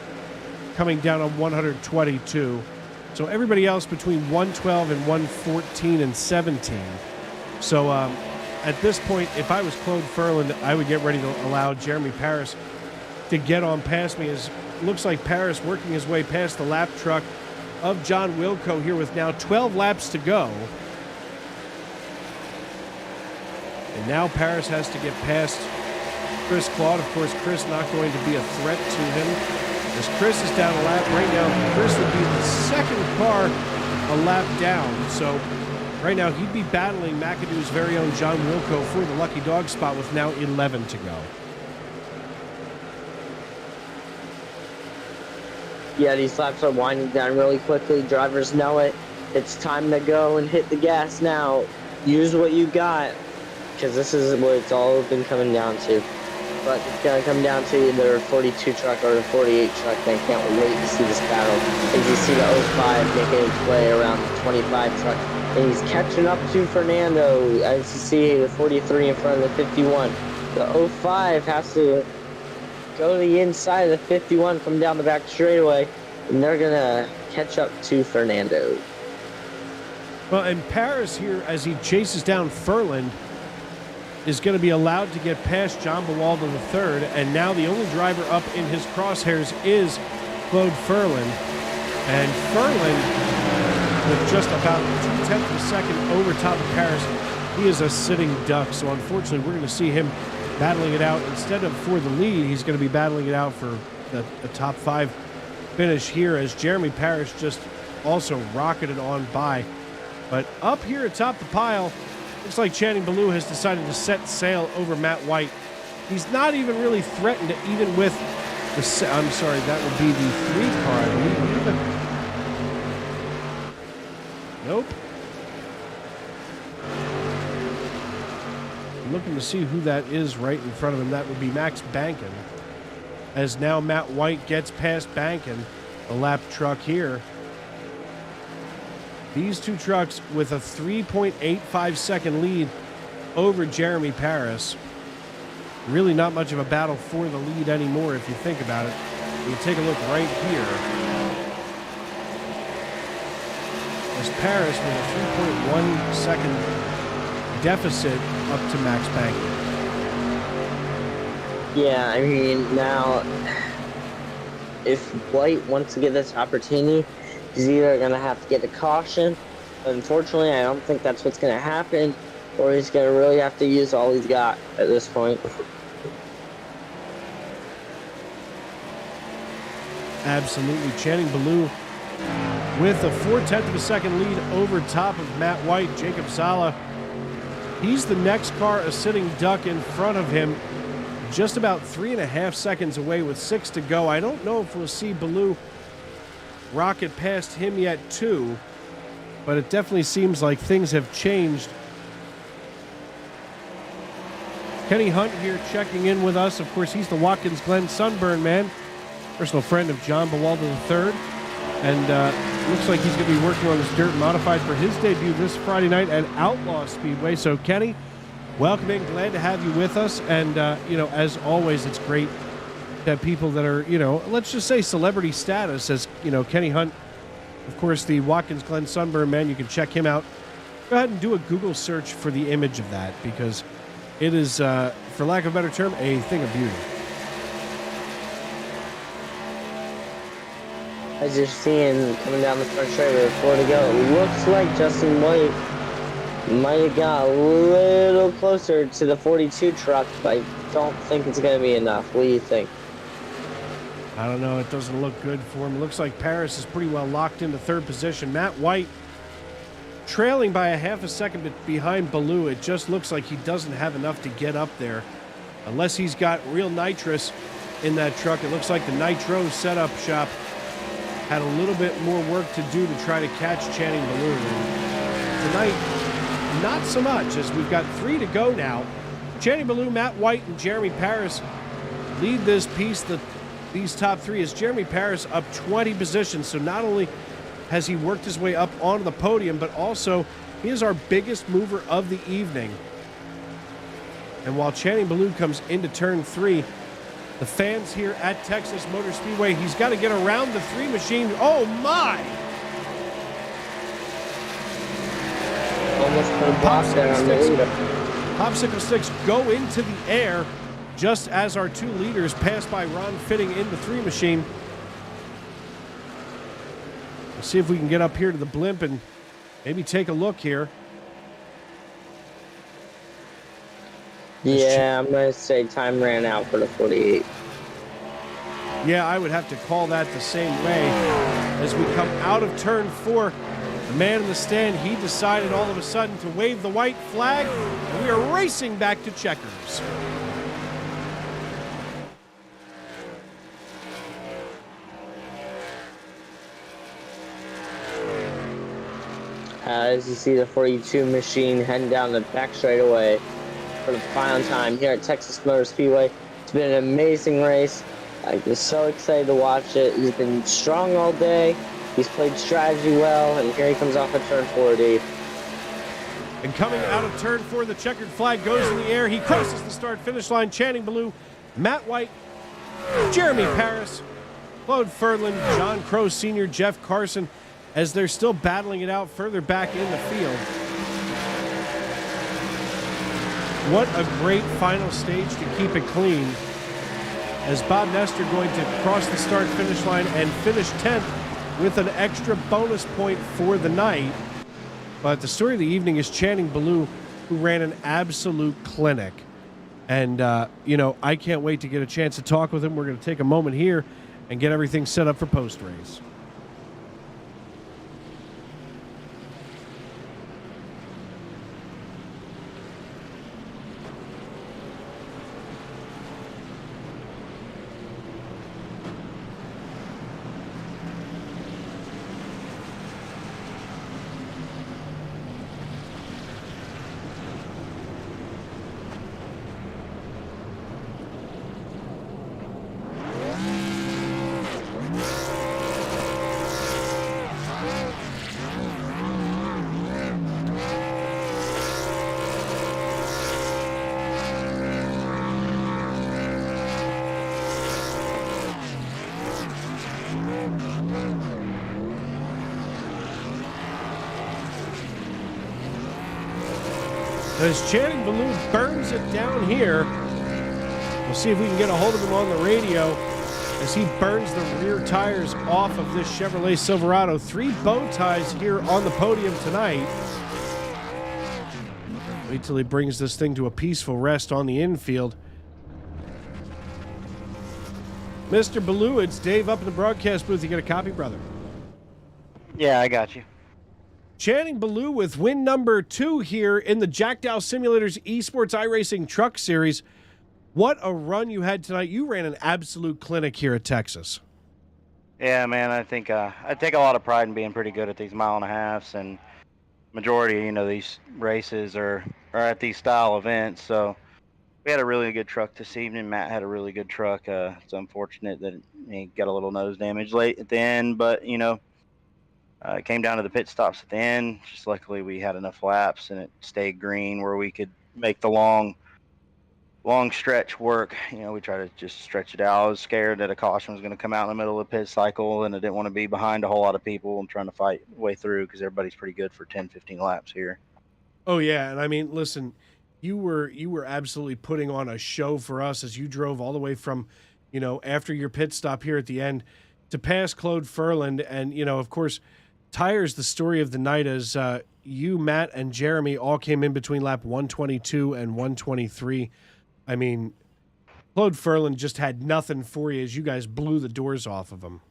coming down on 122. So everybody else between 112 and 114 and 17. So at this point, if I was Claude Furlan, I would get ready to allow Jeremy Paris to get on past me. As looks like Paris working his way past the lap truck of John Wilco here with now 12 laps to go. And now Paris has to get past Chris Claude. Of course, Chris not going to be a threat to him. As Chris is down a lap right now, Chris would be the second car a lap down. So right now he'd be battling McAdoo's very own John Wilco for the lucky dog spot with now 11 to go. Yeah, these laps are winding down really quickly. Drivers know it. It's time to go and hit the gas now. Use what you got, because this is what it's all been coming down to. But it's going to come down to either a 42 truck or a 48 truck. I can't wait to see this battle. As you see the 05 making its way around the 25 truck. And he's catching up to Fernando. As you see the 43 in front of the 51. The 05 has to go to the inside of the 51, come down the back straightaway, and they're going to catch up to Fernando. Well, and Paris here, as he chases down Furlan, is going to be allowed to get past John Bawalda III, and now the only driver up in his crosshairs is Claude Furlan. And Furlan, with just about 0.2 of a second over top of Paris, he is a sitting duck. So unfortunately, we're going to see him battling it out. Instead of for the lead, he's going to be battling it out for the top 5 finish here, as Jeremy Paris just also rocketed on by. But up here atop the pile, looks like Channing Ballou has decided to set sail over Matt White. He's not even really threatened, even with the... I'm sorry, that would be the 3 car, I believe. Nope. I'm looking to see who that is right in front of him. That would be Max Bankin. As now Matt White gets past Bankin, the lap truck here. These two trucks with a 3.85 second lead over Jeremy Paris. Really not much of a battle for the lead anymore if you think about it. You take a look right here. As Paris with a 3.1 second deficit up to Max Bankin. Yeah, I mean, now, if White wants to get this opportunity, he's either going to have to get a caution. But unfortunately, I don't think that's what's going to happen, or he's going to really have to use all he's got at this point. Absolutely. Channing Ballou with a 0.4 of a second lead over top of Matt White. Jacob Zala, he's the next car, a sitting duck in front of him, just about 3.5 seconds away with 6 to go. I don't know if we'll see Baloo rocket past him yet too, but it definitely seems like things have changed. Kenny Hunt here checking in with us. Of course, he's the Watkins Glen Sunburn man, personal friend of John Bawalda III, and looks like he's going to be working on his dirt modified for his debut this Friday night at Outlaw Speedway. So Kenny, welcome in, glad to have you with us, and as always, it's great to have people that are, let's just say celebrity status, as Kenny Hunt, of course, the Watkins Glen Sunburn man. You can check him out. Go ahead and do a Google search for the image of that, because it is, for lack of a better term, a thing of beauty. As you're seeing coming down the front straight with 4 to go, it looks like Justin White might have got a little closer to the 42 truck, but I don't think it's going to be enough. What do you think? I don't know. It doesn't look good for him. It looks like Paris is pretty well locked into third position. Matt White trailing by 0.5 second behind Baloo. It just looks like he doesn't have enough to get up there unless he's got real nitrous in that truck. It looks like the Nitro setup shop had a little bit more work to do to try to catch Channing Baloo. Tonight, not so much, as we've got 3 to go now. Channing Baloo, Matt White, and Jeremy Paris lead this piece. These top 3 is Jeremy Paris up 20 positions. So not only has he worked his way up onto the podium, but also he is our biggest mover of the evening. And while Channing Baloo comes into turn 3, the fans here at Texas Motor Speedway, he's got to get around the 3 machine. Oh my! Almost put a block there on the leader. Popsicle sticks go into the air just as our 2 leaders pass by Ron Fitting in the 3 machine. Let's see if we can get up here to the blimp and maybe take a look here. Yeah, I'm going to say time ran out for the 48. Yeah, I would have to call that the same way. As we come out of turn 4, the man in the stand, he decided all of a sudden to wave the white flag, and we are racing back to checkers. As you see the 42 machine heading down the back straightaway for the final time here at Texas Motor Speedway. It's been an amazing race. I'm just so excited to watch it. He's been strong all day. He's played strategy well, and here he comes off of turn 40. And coming out of turn 4, the checkered flag goes in the air. He crosses the start-finish line. Channing Baloo, Matt White, Jeremy Paris, Claude Furlan, John Crow Sr., Jeff Carson, as they're still battling it out further back in the field. What a great final stage to keep it clean, as Bob Nestor going to cross the start-finish line and finish 10th with an extra bonus point for the night. But the story of the evening is Channing Baloo, who ran an absolute clinic. And, I can't wait to get a chance to talk with him. We're going to take a moment here and get everything set up for post-race. As Channing Baloo burns it down here, we'll see if we can get a hold of him on the radio as he burns the rear tires off of this Chevrolet Silverado. 3 bow ties here on the podium tonight. Wait till he brings this thing to a peaceful rest on the infield. Mr. Baloo, it's Dave up in the broadcast booth. You get a copy, brother? Yeah, I got you. Channing Ballou with win number 2 here in the Jack Dowel Simulators eSports iRacing Truck Series. What a run you had tonight. You ran an absolute clinic here at Texas. Yeah, man, I think I take a lot of pride in being pretty good at these 1.5 miles, and majority, these races are at these style events. So we had a really good truck this evening. Matt had a really good truck. It's unfortunate that he got a little nose damage late at the end, but it came down to the pit stops at the end. Just luckily we had enough laps and it stayed green where we could make the long stretch work. We try to just stretch it out. I was scared that a caution was going to come out in the middle of the pit cycle, and I didn't want to be behind a whole lot of people and trying to fight way through because everybody's pretty good for 10, 15 laps here. Oh yeah, and I mean, listen, you were absolutely putting on a show for us as you drove all the way from, after your pit stop here at the end to pass Claude Furland, and of course, tires the story of the night as you, Matt, and Jeremy all came in between lap 122 and 123. I mean, Claude Furland just had nothing for you as you guys blew the doors off of him.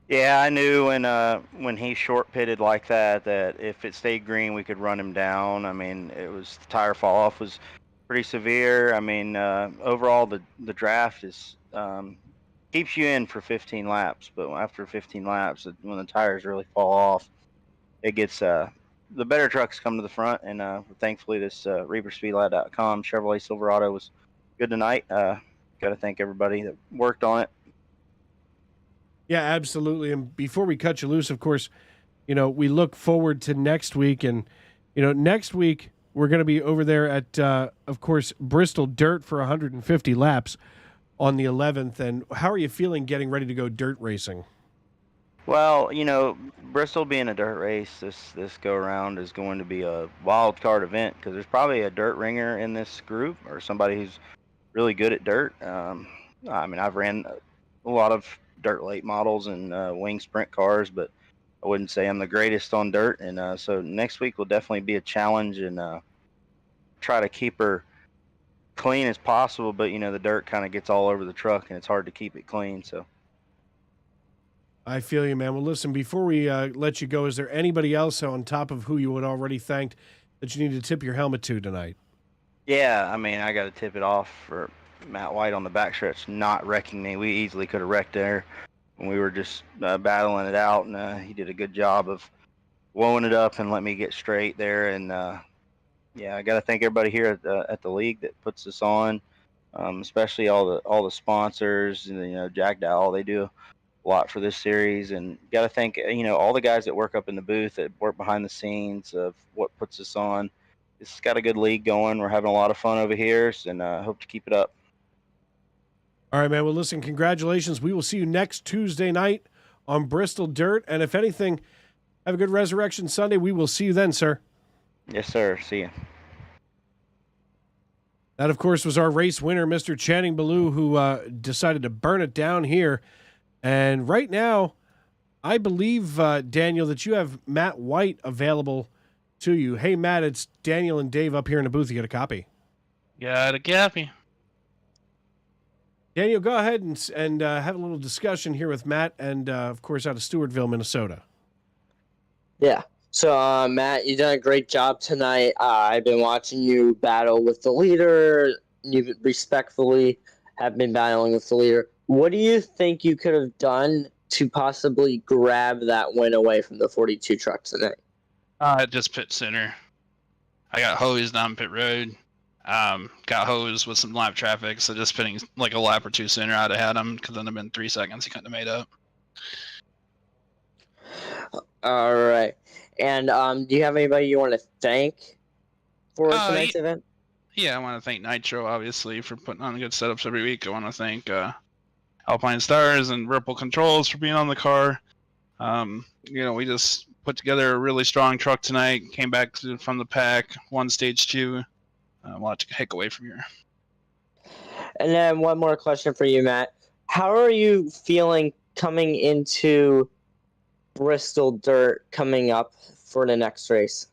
Yeah, I knew when he short pitted like that if it stayed green, we could run him down. I mean, the tire fall off was pretty severe. I mean, overall the draft is keeps you in for 15 laps, but after 15 laps, when the tires really fall off, it gets the better trucks come to the front, and thankfully this ReaperSpeedLab.com Chevrolet Silverado was good tonight. Got to thank everybody that worked on it. Yeah, absolutely. And before we cut you loose, of course, we look forward to next week, and next week we're going to be over there at, of course, Bristol Dirt for 150 laps on the 11th. And how are you feeling getting ready to go dirt racing? Well, Bristol being a dirt race, this go around is going to be a wild card event because there's probably a dirt ringer in this group or somebody who's really good at dirt. I mean, I've ran a lot of dirt late models and wing sprint cars, but I wouldn't say I'm the greatest on dirt. And so next week will definitely be a challenge, and try to keep her clean as possible. But the dirt kind of gets all over the truck, and it's hard to keep it clean. So. I feel you, man. Well, listen, before we let you go, is there anybody else on top of who you had already thanked that you need to tip your helmet to tonight? Yeah, I mean, I got to tip it off for Matt White on the backstretch not wrecking me. We easily could have wrecked there when we were just battling it out, and he did a good job of blowing it up and let me get straight there. And yeah, I got to thank everybody here at the league that puts this on, especially all the sponsors and Jack Dowel. They do a lot for this series, and got to thank all the guys that work up in the booth, that work behind the scenes of what puts us on. It's got a good league going. We're having a lot of fun over here, and hope to keep it up. All right, man. Well, listen, congratulations. We will see you next Tuesday night on Bristol Dirt, and if anything, have a good Resurrection Sunday. We will see you then, sir. Yes, sir. See you. That, of course, was our race winner, Mr. Channing Ballou, who decided to burn it down here. And right now, I believe, Daniel, that you have Matt White available to you. Hey, Matt, it's Daniel and Dave up here in the booth. You got a copy? Got a copy. Daniel, go ahead and have a little discussion here with Matt and, of course, out of Stewartville, Minnesota. Yeah. So, Matt, you done a great job tonight. I've been watching you battle with the leader. You respectfully have been battling with the leader. What do you think you could have done to possibly grab that win away from the 42 truck tonight? Just pit center. I got hosed on pit road. Got hosed with some lap traffic, so just pitting like a lap or two sooner, I'd have had him, because then it'd been 3 seconds he couldn't have made up. All right. And do you have anybody you want to thank for tonight's event? Yeah, I want to thank Nitro, obviously, for putting on good setups every week. I want to thank Alpine Stars and Ripple Controls for being on the car. We just put together a really strong truck tonight, came back from the pack, won stage 2. We'll have to heck away from here. And then one more question for you, Matt. How are you feeling coming into Bristol Dirt coming up for the next race?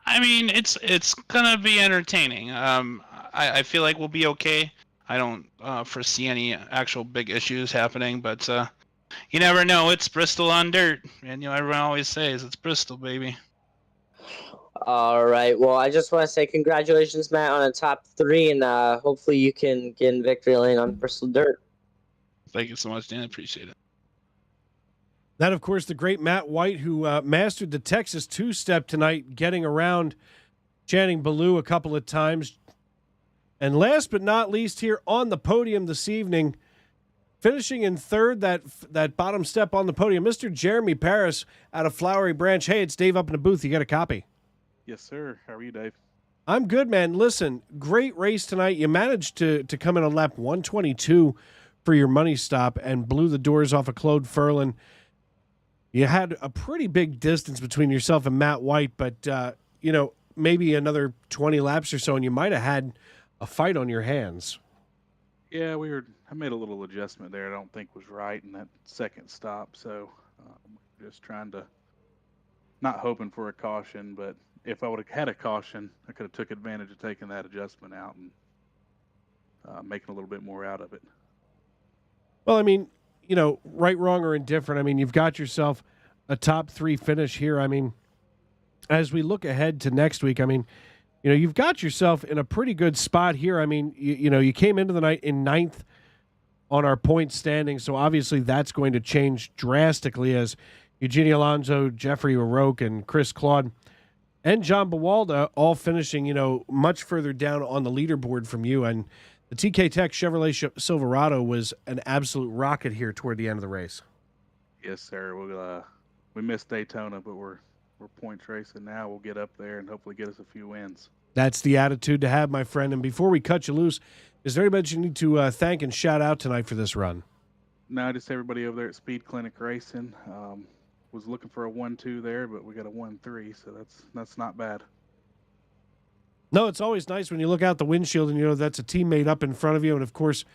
I mean, it's gonna be entertaining. I feel like we'll be okay. I don't foresee any actual big issues happening, but You never know. It's Bristol on dirt. And, everyone always says it's Bristol, baby. All right. Well, I just want to say congratulations, Matt, on a top 3, and hopefully you can get in victory lane on Bristol Dirt. Thank you so much, Dan. I appreciate it. That, of course, the great Matt White, who mastered the Texas two-step tonight, getting around Channing Ballou a couple of times. And last but not least, here on the podium this evening, finishing in third, that bottom step on the podium, Mr. Jeremy Paris out of Flowery Branch. Hey, it's Dave up in the booth. You got a copy? Yes, sir. How are you, Dave? I'm good, man. Listen, great race tonight. You managed to come in on lap 122 for your money stop and blew the doors off of Claude Ferlin. You had a pretty big distance between yourself and Matt White, but, maybe another 20 laps or so, and you might have had a fight on your hands. Yeah, I made a little adjustment there I don't think was right in that second stop, so just trying to, not hoping for a caution, but if I would have had a caution, I could have took advantage of taking that adjustment out and making a little bit more out of it. Well, I mean, right, wrong, or indifferent, I mean, you've got yourself a top 3 finish here. I mean, as we look ahead to next week, I mean, you've got yourself in a pretty good spot here. I mean, you came into the night in 9th on our point standing, so obviously that's going to change drastically as Eugenio Alonso, Jeffrey O'Rourke, and Chris Claude and John Bawalda all finishing, much further down on the leaderboard from you. And the TK Tech Chevrolet Silverado was an absolute rocket here toward the end of the race. Yes, sir. We missed Daytona, but we're points racing now. We'll get up there and hopefully get us a few wins. That's the attitude to have, my friend. And before we cut you loose, is there anybody you need to thank and shout out tonight for this run? No, just everybody over there at Speed Clinic Racing. Was looking for a 1-2 there, but we got a 1-3, so that's not bad. No, it's always nice when you look out the windshield and that's a teammate up in front of you. And of course,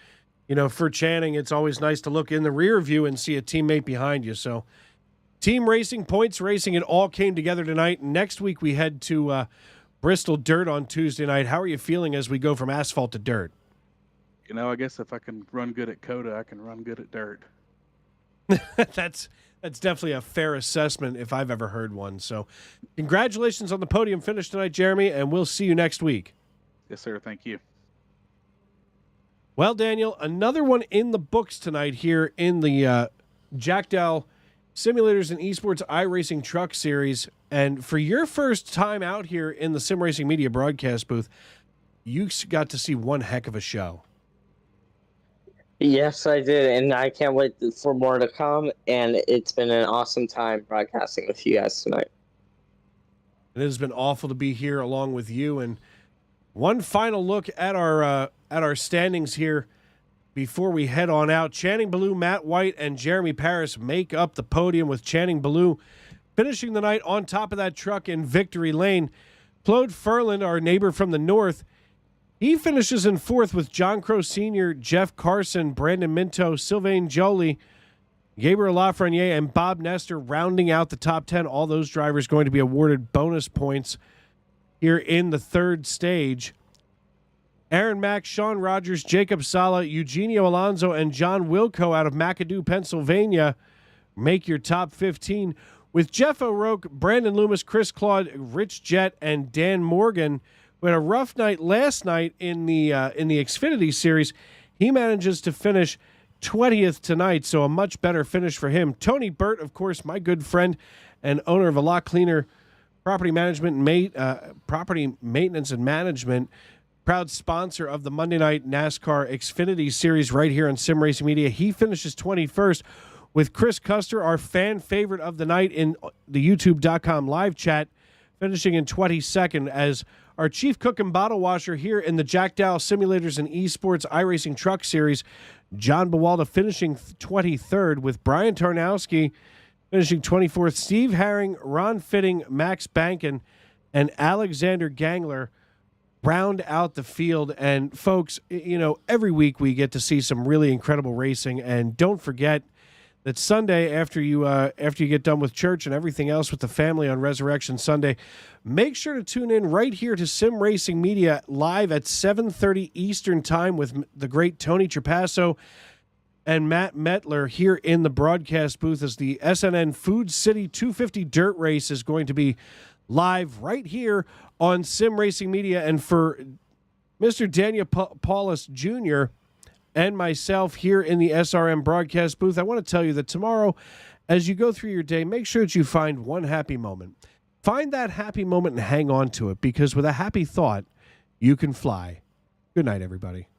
for Channing, it's always nice to look in the rear view and see a teammate behind you. So team racing, points racing, it all came together tonight. Next week we head to Bristol Dirt on Tuesday night. How are you feeling as we go from asphalt to dirt? I guess if I can run good at COTA, I can run good at dirt. That's definitely a fair assessment if I've ever heard one. So congratulations on the podium finish tonight, Jeremy, and we'll see you next week. Yes, sir. Thank you. Well, Daniel, another one in the books tonight here in the Jack Dowel Simulators and Esports iRacing Truck Series. And for your first time out here in the Sim Racing Media broadcast booth, you got to see one heck of a show. Yes, I did, and I can't wait for more to come, and it's been an awesome time broadcasting with you guys tonight. It has been awful to be here along with you. And one final look at our standings here before we head on out. Channing Ballou, Matt White, and Jeremy Paris make up the podium, with Channing Ballou finishing the night on top of that truck in victory lane. Claude Ferland, our neighbor from the north, he finishes in 4th with John Crow Sr., Jeff Carson, Brandon Minto, Sylvain Joly, Gabriel Lafreniere, and Bob Nestor rounding out the top 10. All those drivers going to be awarded bonus points here in the 3rd stage. Aaron Mack, Sean Rogers, Jacob Sala, Eugenio Alonso, and John Wilco out of McAdoo, Pennsylvania make your top 15, with Jeff O'Rourke, Brandon Loomis, Chris Claude, Rich Jett, and Dan Morgan. We had a rough night last night in the Xfinity Series. He manages to finish 20th tonight, so a much better finish for him. Tony Burt, of course, my good friend and owner of A Lot Cleaner Property Property Maintenance and Management, proud sponsor of the Monday Night NASCAR Xfinity Series right here on Sim Racing Media. He finishes 21st, with Chris Custer, our fan favorite of the night in the YouTube.com live chat, finishing in 22nd, as our chief cook and bottle washer here in the Jack Dowel Simulators and Esports iRacing Truck Series, John Bawalda, finishing 23rd, with Brian Tarnowski finishing 24th, Steve Herring, Ron Fitting, Max Bankin, and Alexander Gangler round out the field. And folks, every week we get to see some really incredible racing. And don't forget that Sunday, after you get done with church and everything else with the family on Resurrection Sunday, make sure to tune in right here to Sim Racing Media live at 7:30 Eastern Time with the great Tony Trapasso and Matt Metler here in the broadcast booth as the SNN Food City 250 Dirt Race is going to be live right here on Sim Racing Media. And for Mr. Daniel Paulus Jr. and myself here in the SRM broadcast booth, I want to tell you that tomorrow, as you go through your day, make sure that you find one happy moment. Find that happy moment and hang on to it, because with a happy thought, you can fly. Good night, everybody.